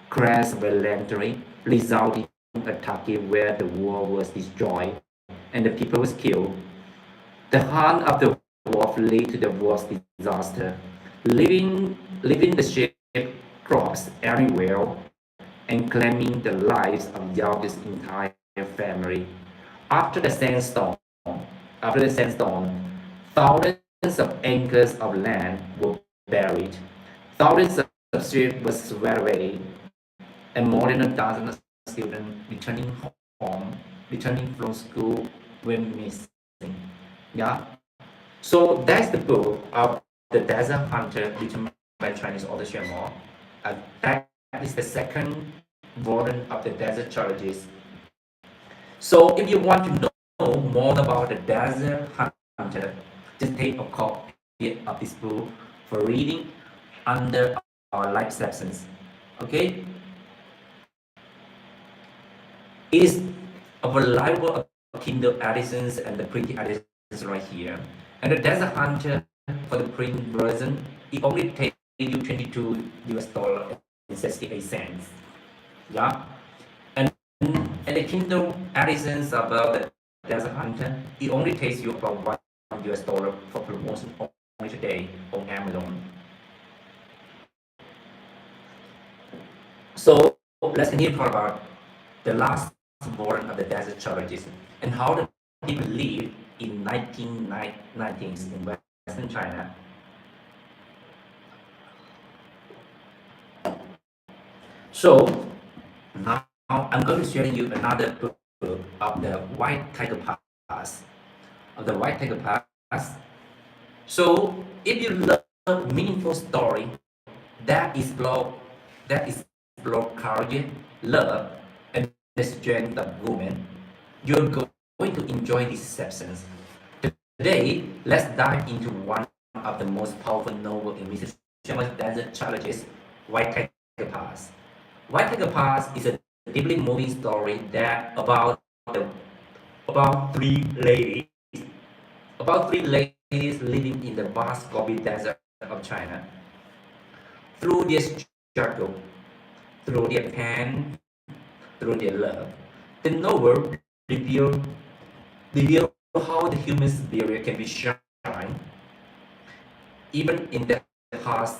crashed violently, resulting in a Turkey where the war was destroyed and the people was killed. The hunt of the wolf led to the worst disaster, leaving the sheep crops everywhere and claiming the lives of Yao's entire family. After the sandstorm, after the sandstorm, thousands of acres of land were buried, thousands of ships were swept away, and more than a dozen students home, returning from school were missing. Yeah. So that's the book of the Desert Hunter written by Chinese author Xuemo. That is the second volume of the Desert Trilogies. So if you want to know more about the Desert Hunter, just take a copy of this book for reading under our live sessions. Okay? It is available of Kindle editions and the printed editions right here. And the Desert Hunter for the print version, it only takes you $22 and 68 cents. Yeah. And the Kindle editions about the Desert Hunter, it only takes you about $1 for promotion only today on Amazon. So let's continue to talk about the last born of the desert trilogies and how the people lived in 1990s in Western China. So now I'm going to share you another book of the White Tiger Pass. Of the White Tiger Pass. So if you love meaningful story that explore courage, love, and the strength of women, you're going to enjoy these sessions. Today, let's dive into one of the most powerful novel in Mrs. Xuemo's desert trilogies, White Tiger Pass. White Tiger Pass is a deeply moving story that about three ladies living in the vast Gobi Desert of China. Through their struggle, through their pain, through their love, the novel reveals how the human spirit can be shine even in the harsh,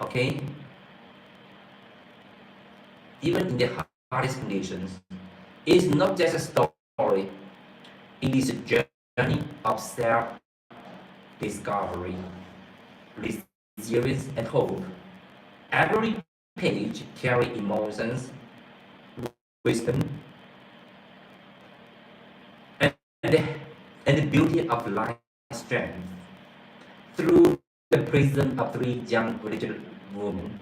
okay, even in the hardest conditions. It is not just a story; it is a journey of self-discovery, resilience, and hope. Every page carries emotions, wisdom, and the, and the beauty of life strength through the prism of three young village women,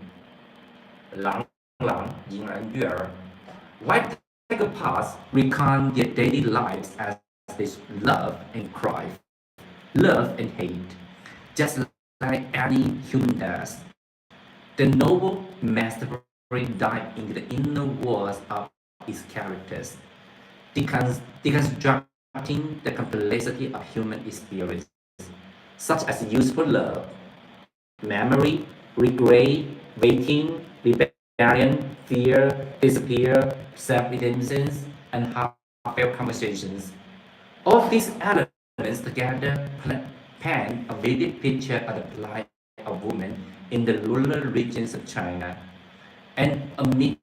Lang Lang, Ying and Yue. White Tiger Pass recount their daily lives as they love and cry, love and hate, just like any human does. The novel masterfully dive into the inner worlds of its characters, deconstructing the complexity of human experience, such as useful love, memory, regret, waiting, rebellion, fear, despair, self-redemption, and heartfelt conversations. All these elements together paint a vivid picture of the life of women in the rural regions of China, and the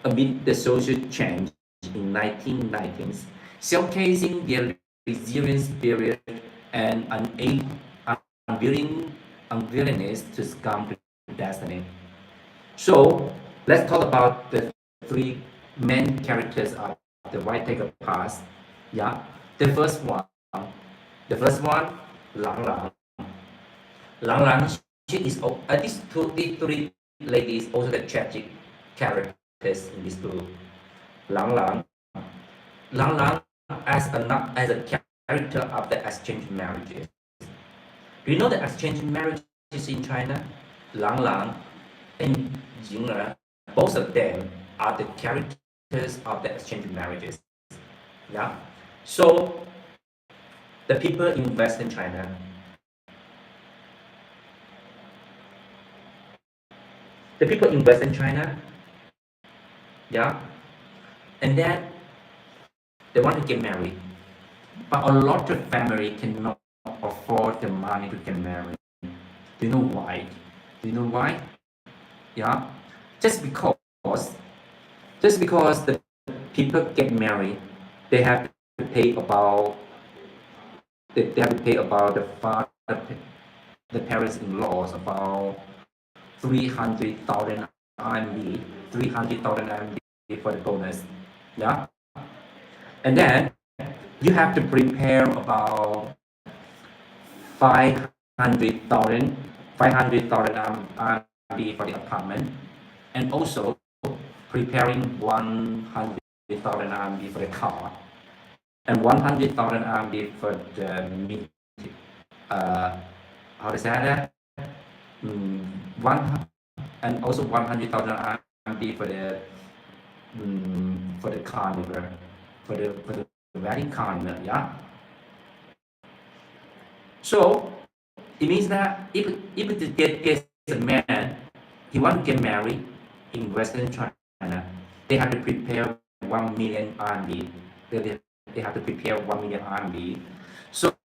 amid the social change in 1990s, showcasing their resilient spirit and unwillingness to succumb to destiny. So let's talk about the three main characters of the White Tiger Pass. Yeah, the first one, the first one, Lang Lang. Lang Lang, she is these three ladies also the tragic characters in this book. Lang Lang, Lang Lang as a character of the exchange marriages. Do you know the exchange marriages in China? Lang Lang and Jing'er, both of them are the characters of the exchange marriages. Yeah. So the people in Western China, yeah, and then they want to get married, but a lot of family cannot afford the money to get married. Do you know why? Do you know why? Yeah, just because just because the people get married, they have to pay about they have to pay about the parents-in-laws about 300,000 RMB, 300,000 RMB for the bonus. Yeah, and then you have to prepare about 500,000 500,000 RMB for the apartment, and also preparing 100,000 RMB for the car, and 100,000 RMB for the meat. Uh, how to say that? Mm, one and also 100,000 RMB for the carnival, for the wedding carnival. Yeah. So it means that if it gets a man, he want to get married in Western China, they have to prepare 1 million RMB. They have to prepare 1 million RMB. So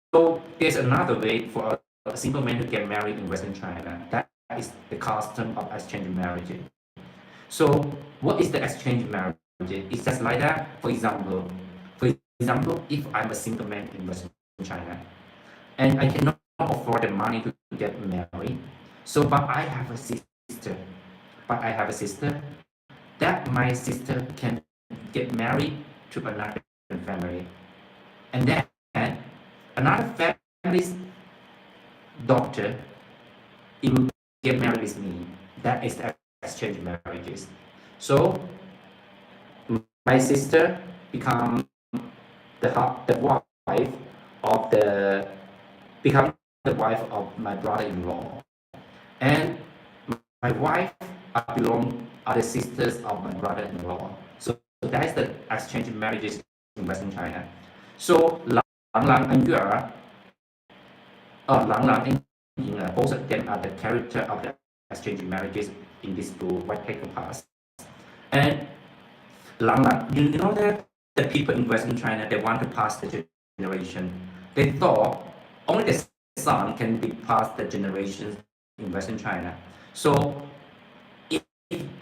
there's another way for a single man to get married in Western China. That is the custom of exchange marriage. So what is the exchange marriage? It's just like that. For example, if I'm a single man in Western China and I cannot afford the money to get married, so but I have a sister that my sister can get married to another family, and then another family's daughter, it will get married with me. That is the exchange marriages. So my sister become the wife of the become the wife of my brother-in-law, and my wife are the sisters of my brother-in-law. So that is the exchange marriages in Western China. So Lang Lang and Yue, Lang Lang and Ying, both of them are the character of the exchange marriages in this book, White Paper Pass. And Lang Lang, you know that the people in Western China, they want to pass the generation. They thought only the son can be passed the generations in Western China. So if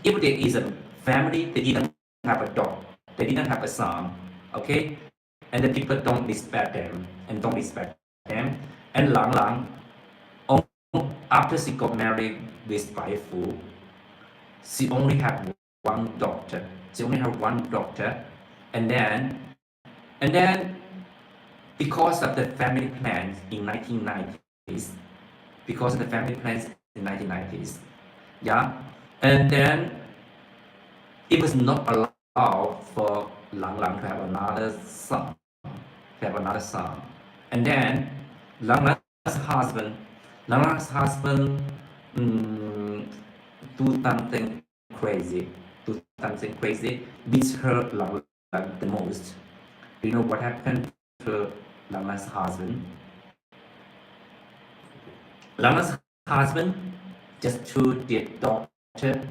there is a family, they didn't have a dog, they didn't have a son, okay, and the people don't respect them and Lang Lang, after she got married with Bai Fu, she only had one daughter. And then because of the family plans in 1990s, yeah, and then it was not allowed for Lang Lang to have another son. And then Lang Lang's husband, mm, do crazy, something crazy, beats her Lang Lang the most. Do you know what happened to Lang Lang's husband? Lang Lang's husband just threw their daughter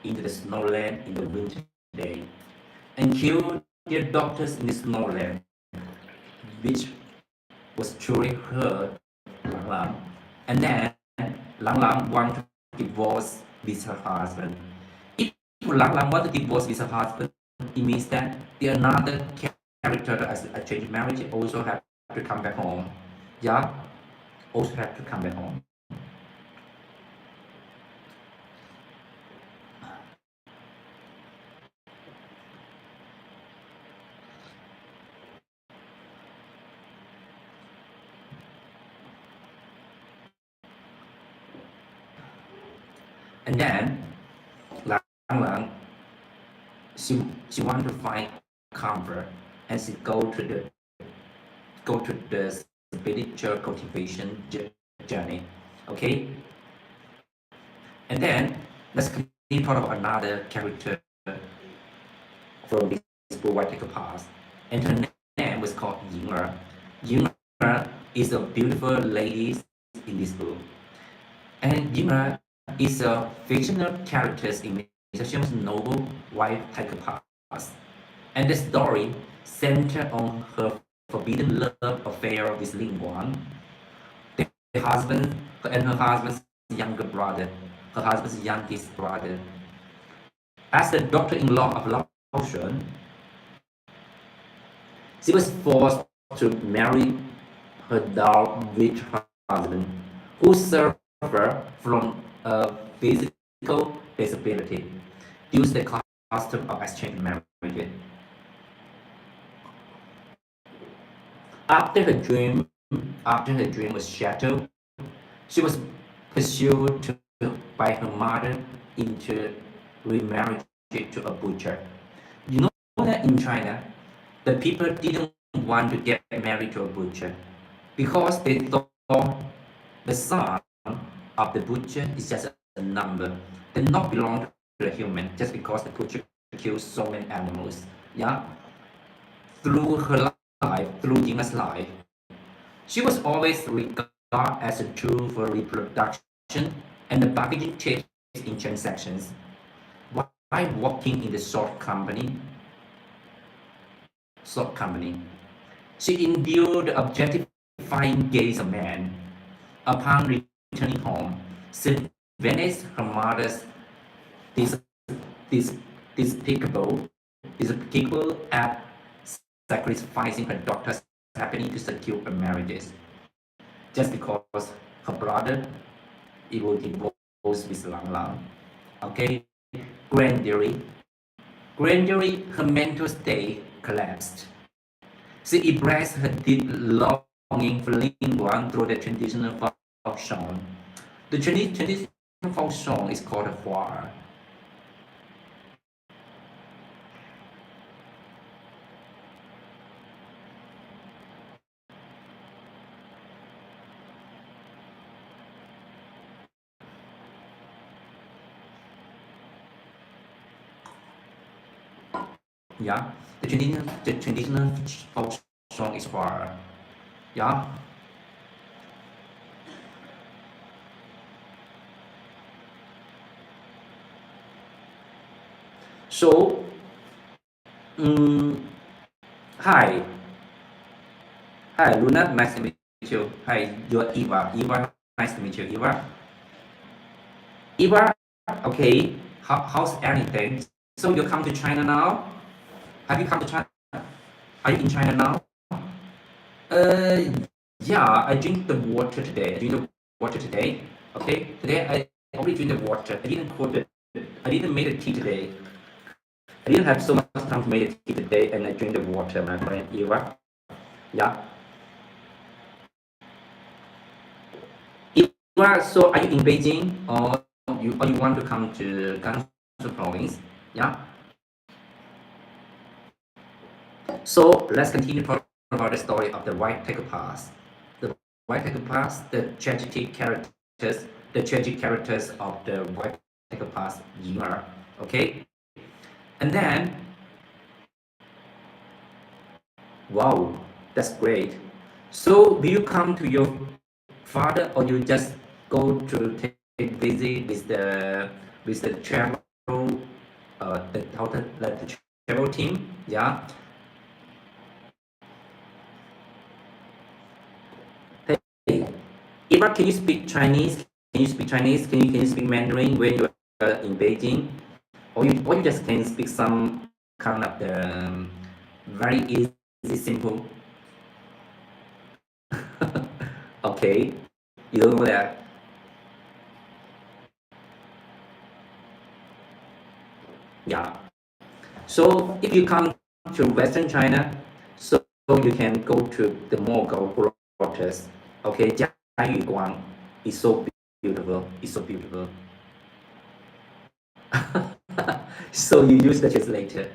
into the snowland in the winter day and killed their daughters in the snowland, which was truly hurt Lang Lang. And then Lang Lang wanted to divorce with her husband. If Lang Lang wanted to divorce with her husband, it means that the another character as a change marriage also have to come back home. Yeah, also have to come back home. And then Lang Lang, she want to find comfort, and she go to the spiritual cultivation journey. Okay, and then let's quickly talk about another character from this book, White Tiger Pass, and her name was called Ying. Ying is a beautiful lady in this book, and Ying is a fictional character in Xuemo's novel White Tiger Pass, and the story centered on her forbidden love affair with Lin Guan, the husband and her husband's younger brother, her husband's youngest brother. As the daughter-in-law of Lao Shen, she was forced to marry her dog-rich husband, who suffered from a physical disability due to the custom of exchange marriages. After her dream, after her dream was shattered, she was pursued by her mother into remarriage to a butcher. You know that in China, the people didn't want to get married to a butcher because they thought the son of the butcher is just a number, they not belong to a human just because the butcher kills so many animals. Yeah, through her life, through Yina's life, she was always regarded as a tool for reproduction and the bargaining chips in transactions. While working in the salt company, she endured the objectifying gaze of men. Upon returning home, she witnessed her mother's dis- dis- despicable, despicable act sacrificing her daughter's happiness to secure her marriages, just because her brother he will divorce with Lang Lang. Okay, gradually, her mental state collapsed. She expressed her deep longing for Lingguan through the traditional folk song. The traditional folk song is called a Hua. Yeah, the traditional folk song is Hua. Yeah. So, mm, hi, Luna, nice to meet you. Hi, you're Eva. Eva, nice to meet you, Eva. Eva, okay. How's everything? So you come to China now? Have you come to China? Are you in China now? Uh, yeah, I drink the water today. I drink the water today. Okay, today I only drink the water. I didn't cook it. I didn't make the tea today. I didn't have so much time to make the tea today, and I drink the water, my friend Eva. Yeah. Eva, so are you in Beijing, or you want to come to Gansu province? Yeah. So let's continue talking about the story of the White Tiger Pass. The White Tiger Pass, the tragic characters of the White Tiger Pass Ying'er. Okay, and then wow, that's great. So do you come to your father, or you just go to take visit with the travel the travel team? Yeah. Hey, Eva, can you speak Chinese? Can you speak Chinese? Can you speak Mandarin when you are in Beijing? Or you just can speak some kind of the very easy, simple. Okay, you don't know that. Yeah. So if you come to Western China, so you can go to the Mogul waters. Okay, Jiayuguang is so beautiful. It's so beautiful. So you use the translator.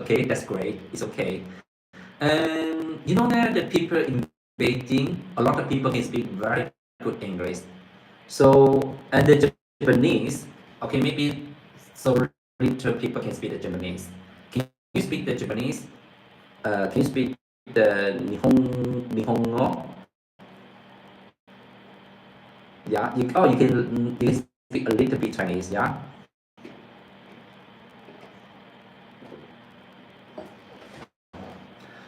Okay, that's great. It's okay. And you know that the people in Beijing, a lot of people can speak very good English. So, and the Japanese, okay, maybe so little people can speak the Japanese. Can you speak the Japanese? Can you speak the Nihongo? Yeah, you can speak a little bit Chinese, yeah?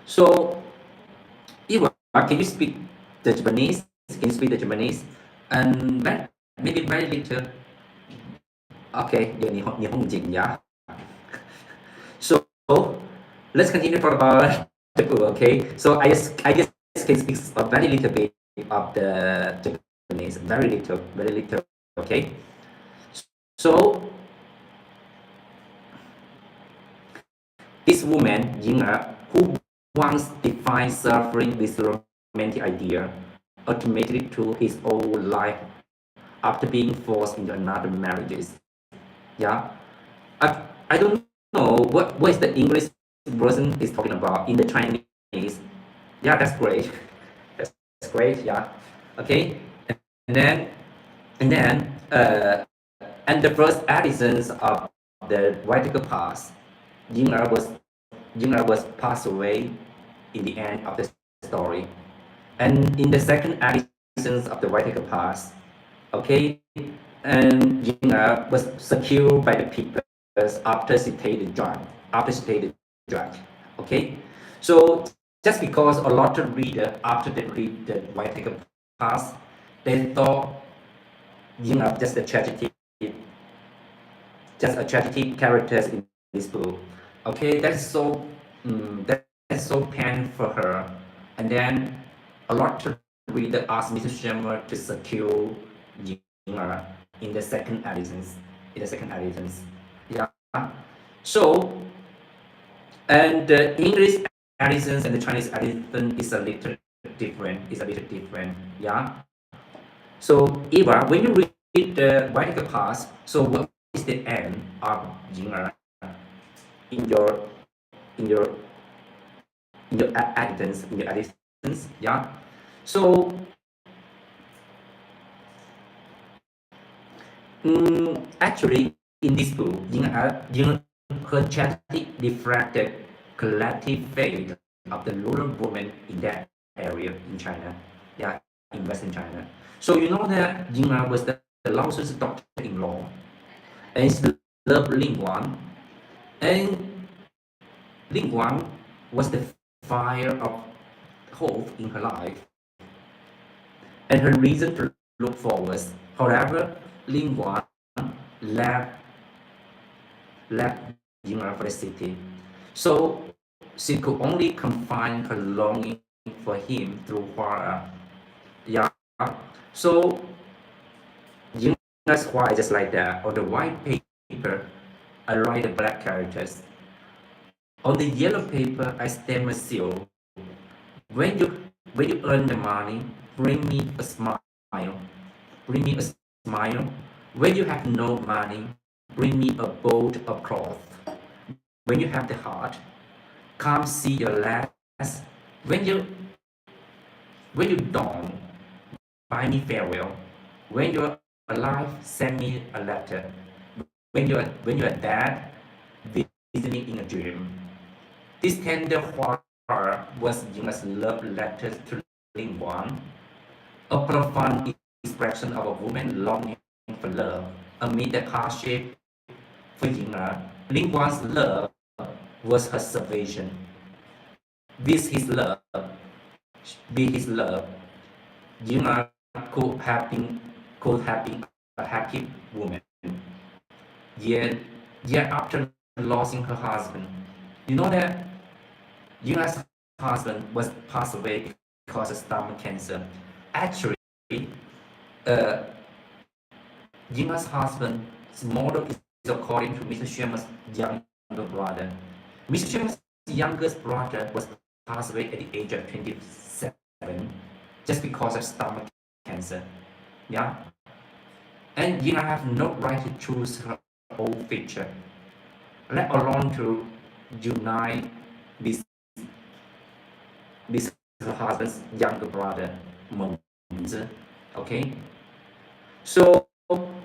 So, Iwa, can you speak the Japanese? Can you speak the Japanese? And maybe very little. Okay, Nihonjin, yeah. So let's continue for about the book, okay? So I just can speak a very little bit of the Japanese, very little, okay? So this woman, Ying'er, who once defined suffering with romantic idea, ultimately to his own life after being forced into another marriages. Yeah, I don't know what is the English version is talking about in the Chinese. Yeah, that's great. That's great. Yeah. Okay. And then and then and the first editions of the Vatican Pass, Jing'er was passed away in the end of the story. And in the second editions of the Vatican Pass, okay, and Jing'er was secured by the people after she paid the drug, okay. So just because a lot of reader after they read the Vatican Pass, they thought Jing'er just a tragedy characters in this book. Okay, that's so pain for her. And then a lot of reader asked Mr. Shermer to secure Ying'er in the second editions. Yeah. So and the English editions and the Chinese edition is a little different. Yeah. So Eva, when you read the Vatican Pass, so what is the end of Ying'er in your in your in your editions, yeah. So actually, in this book, her tragedy reflected collective fate of the rural women in that area in China, yeah, in Western China. So you know that Ying'er was the Lao's daughter-in-law, and she loved Ling Guan, and Ling Guan was the fire of hope in her life and her reason to look forward. However, Ling Guan left, left Ying'er for the city, so she could only confine her longing for him through horror. Yeah. So Ying'er's why just like that. On the white paper, I write the black characters. On the yellow paper, I stamp a seal. When you when you earn the money, bring me a smile. Bring me a smile. When you have no money, bring me a bolt of cloth. When you have the heart, come see your last. When you when you don't, buy me farewell. When you're alive, send me a letter. When you're dead, visit me in a dream. This tender horror was Ying's love letter to Ling Guan, a profound expression of a woman longing for love amid the hardship for Ying'er. Ling Guan's love was her salvation. With his love, Ying'er could have been a happy woman. Yet, yet after losing her husband, you know that Ying'er's husband was passed away because of stomach cancer. Actually, uh, Ying'er's husband's model is according to Mr. Xuemo's younger brother. Mr. Xuemo's youngest brother was passed away at the age of 27 just because of stomach cancer. Yeah, and Ying'er have no right to choose her own future, let alone to unite with her husband's younger brother, Meng Zi. Okay, so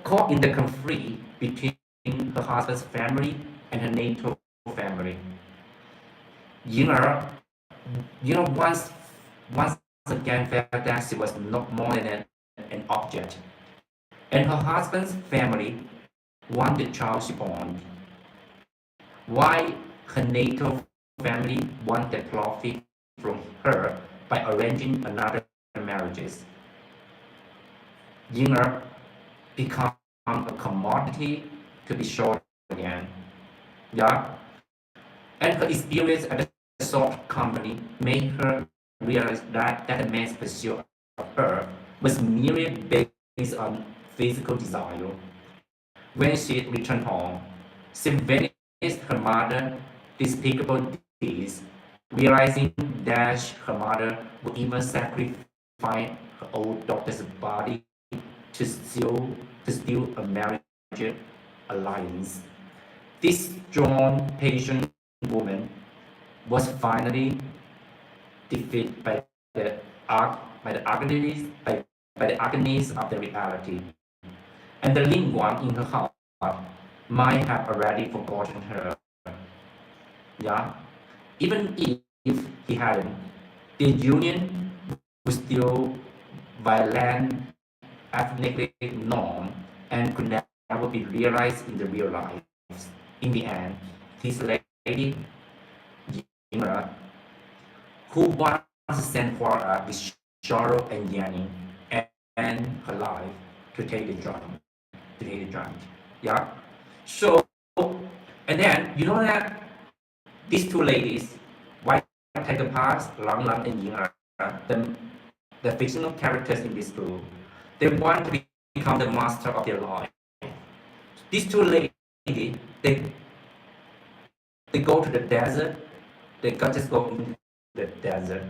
caught in the conflict between her husband's family and her native family, Ying'er, once again felt that she was not more than an object, and her husband's family wanted the child she born, while her native family wanted profit from her by arranging another marriages. Ying'er became a commodity to be short again. Yeah, and her experience at the salt company made her realize that the man's pursuit of her was merely based on physical desire. When she returned home, she witnessed her mother's despicable deeds, realizing that her mother would even sacrifice her old daughter's body to steal a marriage alliance. This strong, patient woman was finally defeated the by the agonies by the agonies of the reality, and the Lingguan in her heart might have already forgotten her. Yeah, even if he hadn't, the union was still violent ethnic norm and could never be realized in the real life. In the end, this lady, Ying'er, who once sent for her with sorrow and yearning, and her life to take the journey. Yeah. So, and then you know that these two ladies, White Tiger Pass, Lang Lang and Ying'er, the fictional characters in this book, they want to become the master of their life. These two ladies, they they go to the desert. They just go into the desert.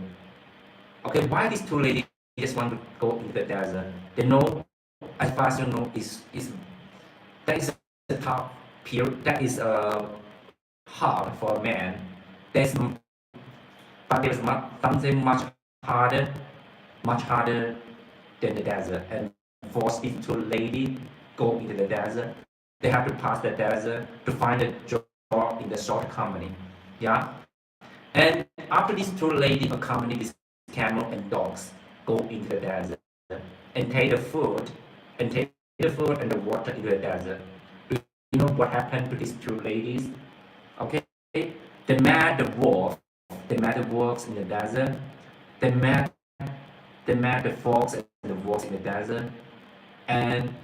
Okay, why these two ladies just want to go into the desert? They know, as far as you know, is that is a tough period. That is hard for a man. There's but there's something much harder than the desert. And force these two ladies go into the desert. They have to pass the desert to find a job in the salt company. Yeah. And after these two ladies accompany these camel and dogs go into the desert and take the food and the water into the desert. Do you know what happened to these two ladies? Okay, they met the wolves in the desert. They met the fox and the wolves in the desert, and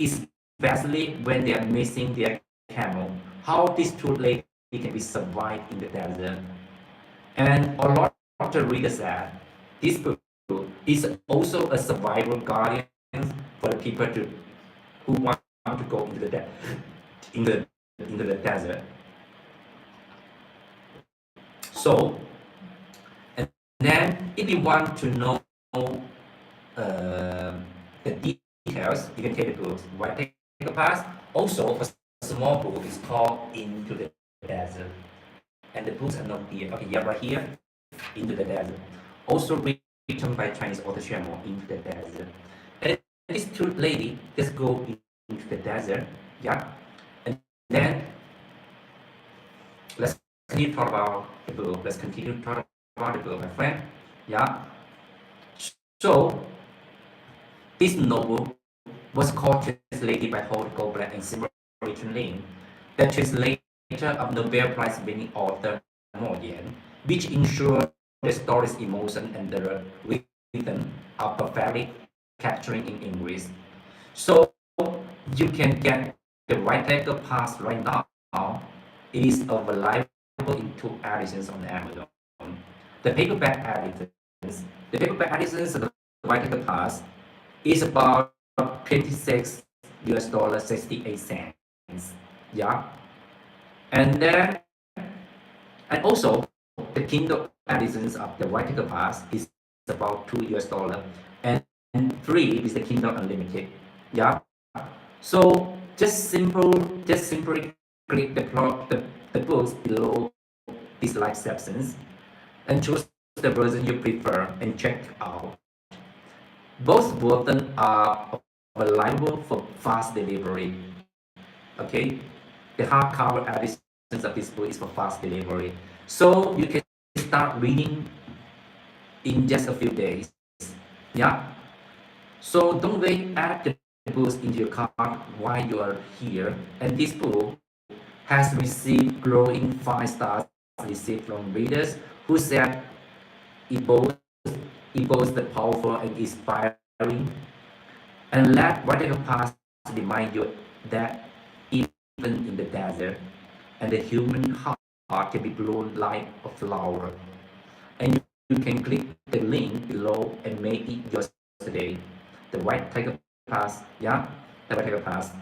especially when they are missing their camel, how these two ladies can be survived in the desert. And a lot of the readers said this book is also a survival guardian for the people who want to go in the desert. So, and then if you want to know the details, you can take the books. Why take a pass? Also, a small book is called Into the Desert, and the books are not here. Okay, yeah, right here, Into the Desert. Also written by Chinese author Xuemo, Into the Desert. And these two ladies just go into the desert, yeah, and then let's continue to talk about the book. Let's continue to talk about the book, my friend. Yeah. So this novel was co-translated by Holt Goldblatt and Sylvia Richard Lin, the translator of Nobel Prize winning author Mo Yan, which ensured the story's emotion and the rhythm are perfectly capturing in English. So you can get the White Tiger Pass right now. It is available in 2 editions on Amazon. The paperback editions, of the White Tiger Pass is about 26 US dollars 68 cents. Yeah. And then and also the Kindle editions of the White Tiger Pass is about 2 US dollar, and 3 is the Kindle Unlimited. Yeah. So just simply click the books below these live sections and choose the version you prefer and check out. Both versions are available for fast delivery. Okay, the hardcover editions of this book is for fast delivery, so you can start reading in just a few days. Yeah. So don't wait. Add the books into your cart while you are here. And this book has received glowing 5 stars received from readers who said it both the powerful and inspiring, and let whatever past remind you that in the desert, and the human heart can be blown like a flower. And you can click the link below and make it yours today. The White Tiger Pass, yeah, the White Tiger Pass.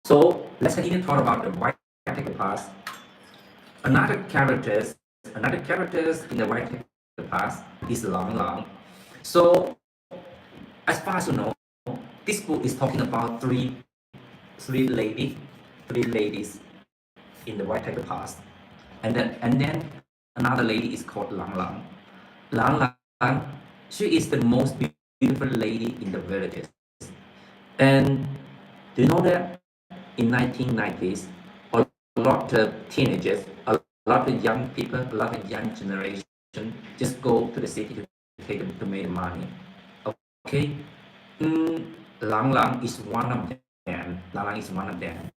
So let's continue to talk about the White Tiger Pass. Another characters, another characters in the White Tiger Pass is Lang Lang. So as far as you know, this book is talking about three ladies, three ladies in the White Tiger Pass, and then another lady is called Lang Lang. Lang Lang, she is the most beautiful lady in the villages. And do you know that in 1990s, a lot of teenagers, a lot of young people, a lot of young generation just go to the city to make money. Okay, Lang Lang is one of them. Lang Lang is one of them.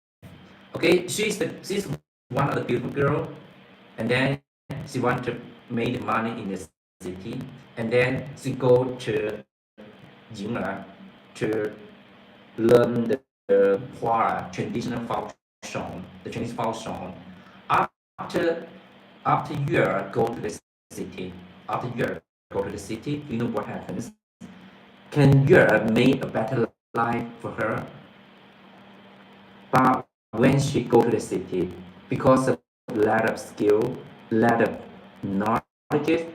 Okay, she's one of the beautiful girl, and then she want to make money in the city, and then she go to Jingla to learn the Hua traditional folk song, the Chinese folk song. After after year go to the city, after year go to the city, you know what happens? Can year make a better life for her? But when she go to the city, because of lack of skill, lack of knowledge,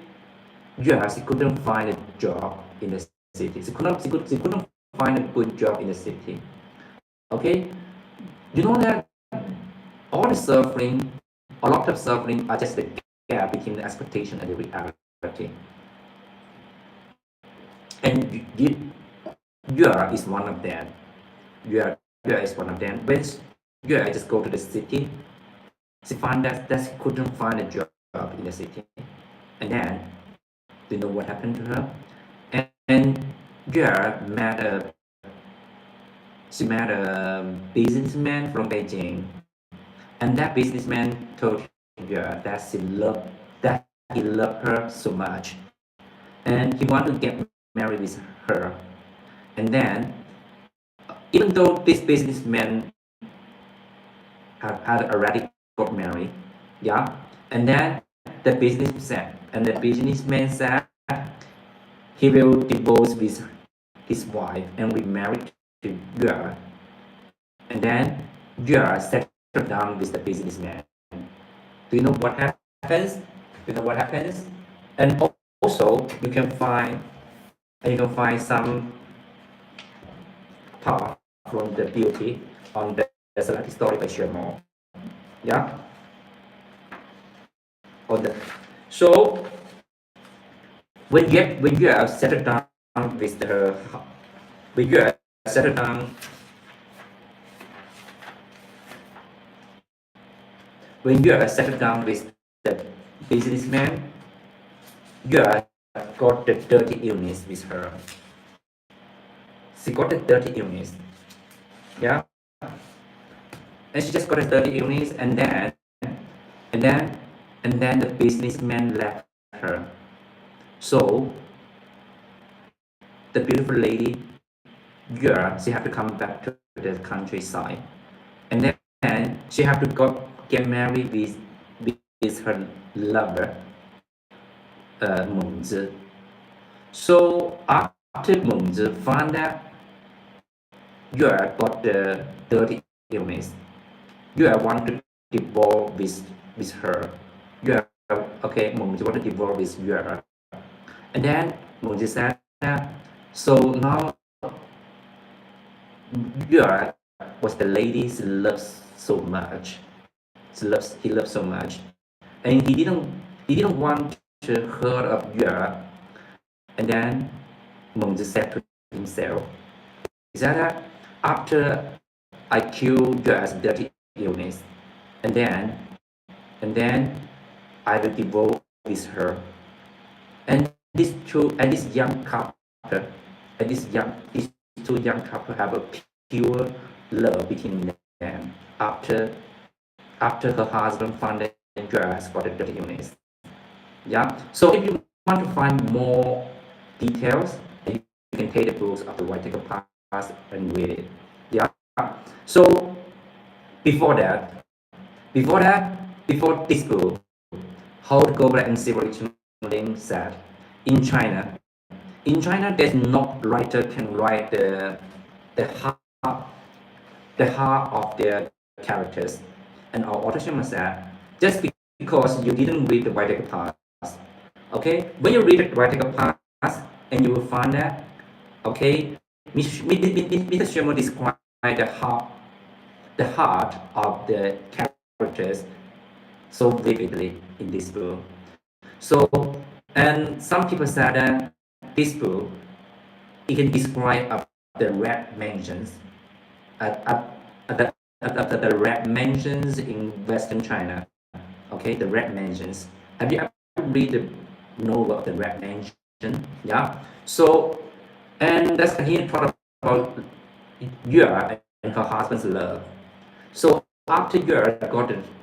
yeah, she couldn't find a job in the city. She couldn't find a good job in the city. Okay, you know that all the suffering, a lot of suffering are just the gap between the expectation and the reality. And you is one of them. You is one of them. When you just go to the city, she found that she couldn't find a job in the city. And then, do you know what happened to her? And she met a businessman from Beijing. And that businessman told her that he loved her so much. And he wanted to get married with her. And then, even though this businessman had already got married, yeah, and then the businessman said he will divorce with his wife and remarried to Yue. And then Yue settled down with the businessman. Do you know what happens? Do you know what happens? And also you can find some part from the beauty on the select story by Xuemo. Yeah. On the so when you have settled down with the when you have settled down when you have settled down with the businessman, you have got the dirty illness with her. She got the dirty illness. Yeah. And she just got a dirty illness, and then the businessman left her. So the beautiful lady, yeah, she had to come back to the countryside, and then she had to get married with her lover, Mengzi. So after Mengzi found that Yue got the dirty illness, Yue wanted to divorce with her. Yue, okay, Mengzi wanted to divorce with Yue. And then Mengzi said, so now Yue was the lady she loves so much. He loves so much, and he didn't want to hurt of Yue. And then Mengzi said to himself, "Is that after I kill Yue's dirty illness, and then I will divorce with her, and these young couple, and these two young couple have a pure love between them after her husband found the dress for the dirty illness." Yeah. So if you want to find more details, you can take the books of the White Tiger and read it. Yeah. So before that, before this book, How the Global and Civilization Link said, in China, there's no writer can write the heart the heart of their characters. And our author said, just because you didn't read the White Past, okay, when you read the White Past, and you will find that, okay, Mr. Xuemo described the heart of the characters so vividly in this book. So, and some people said that this book, it can describe the red mansions at, at, the red mansions in Western China. Okay, the red mansions. Have you ever read the novel of the red mansion? Yeah. So, and that's he talked about Yue and her husband's love. So after Yue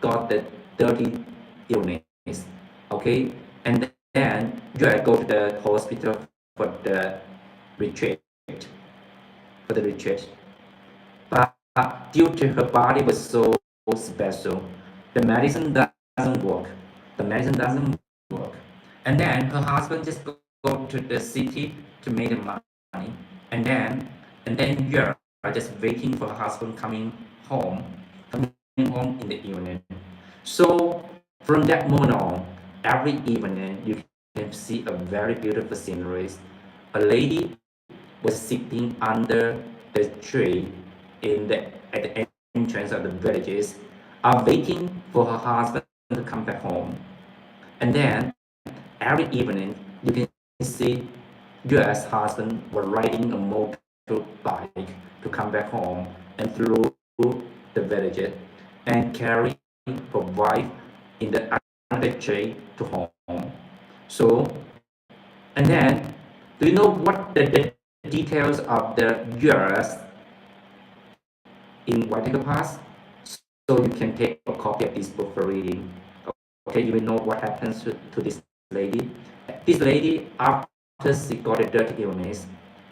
got the dirty illness, okay, and then Yue go to the hospital for the retreat, but due to her body was so special, the medicine doesn't work. The medicine doesn't work. And then her husband just go to the city to make the money. And then you're just waiting for her husband coming home in the evening. So from that moment on, every evening you can see a very beautiful scenery. A lady was sitting under the tree at the entrance of the villages, are waiting for her husband to come back home. And then every evening you can see US husband were riding a motorbike to come back home and through the villages and carry her wife in the under tree to home. So, and then do you know what the details of the years in White Pass? So you can take a copy of this book for reading. Okay, you will know what happens to this lady. This lady, after she got a dirty illness,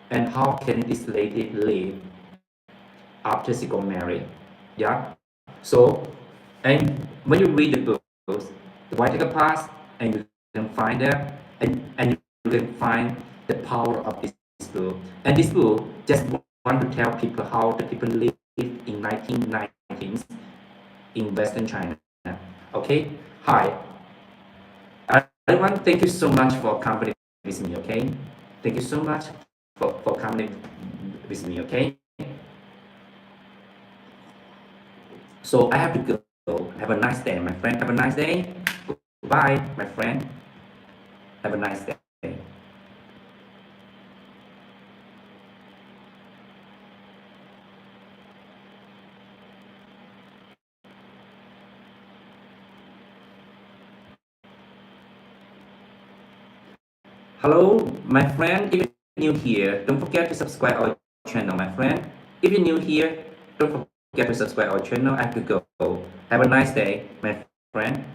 and how can this lady live after she got married? Yeah. So, and when you read the books, the White Pass, and you can find that, and you can find the power of this book. And this book just want to tell people how the people live in 1990s in Western China. Okay. Hi. Everyone, thank you so much for coming with me. Okay. Thank you so much for coming with me. Okay. So I have to go. Have a nice day, my friend. Have a nice day. Goodbye, my friend. Have a nice day. Hello, my friend. If you're new here, don't forget to subscribe our channel, my friend. If you're new here, don't forget to subscribe our channel. I have to go. Have a nice day, my friend.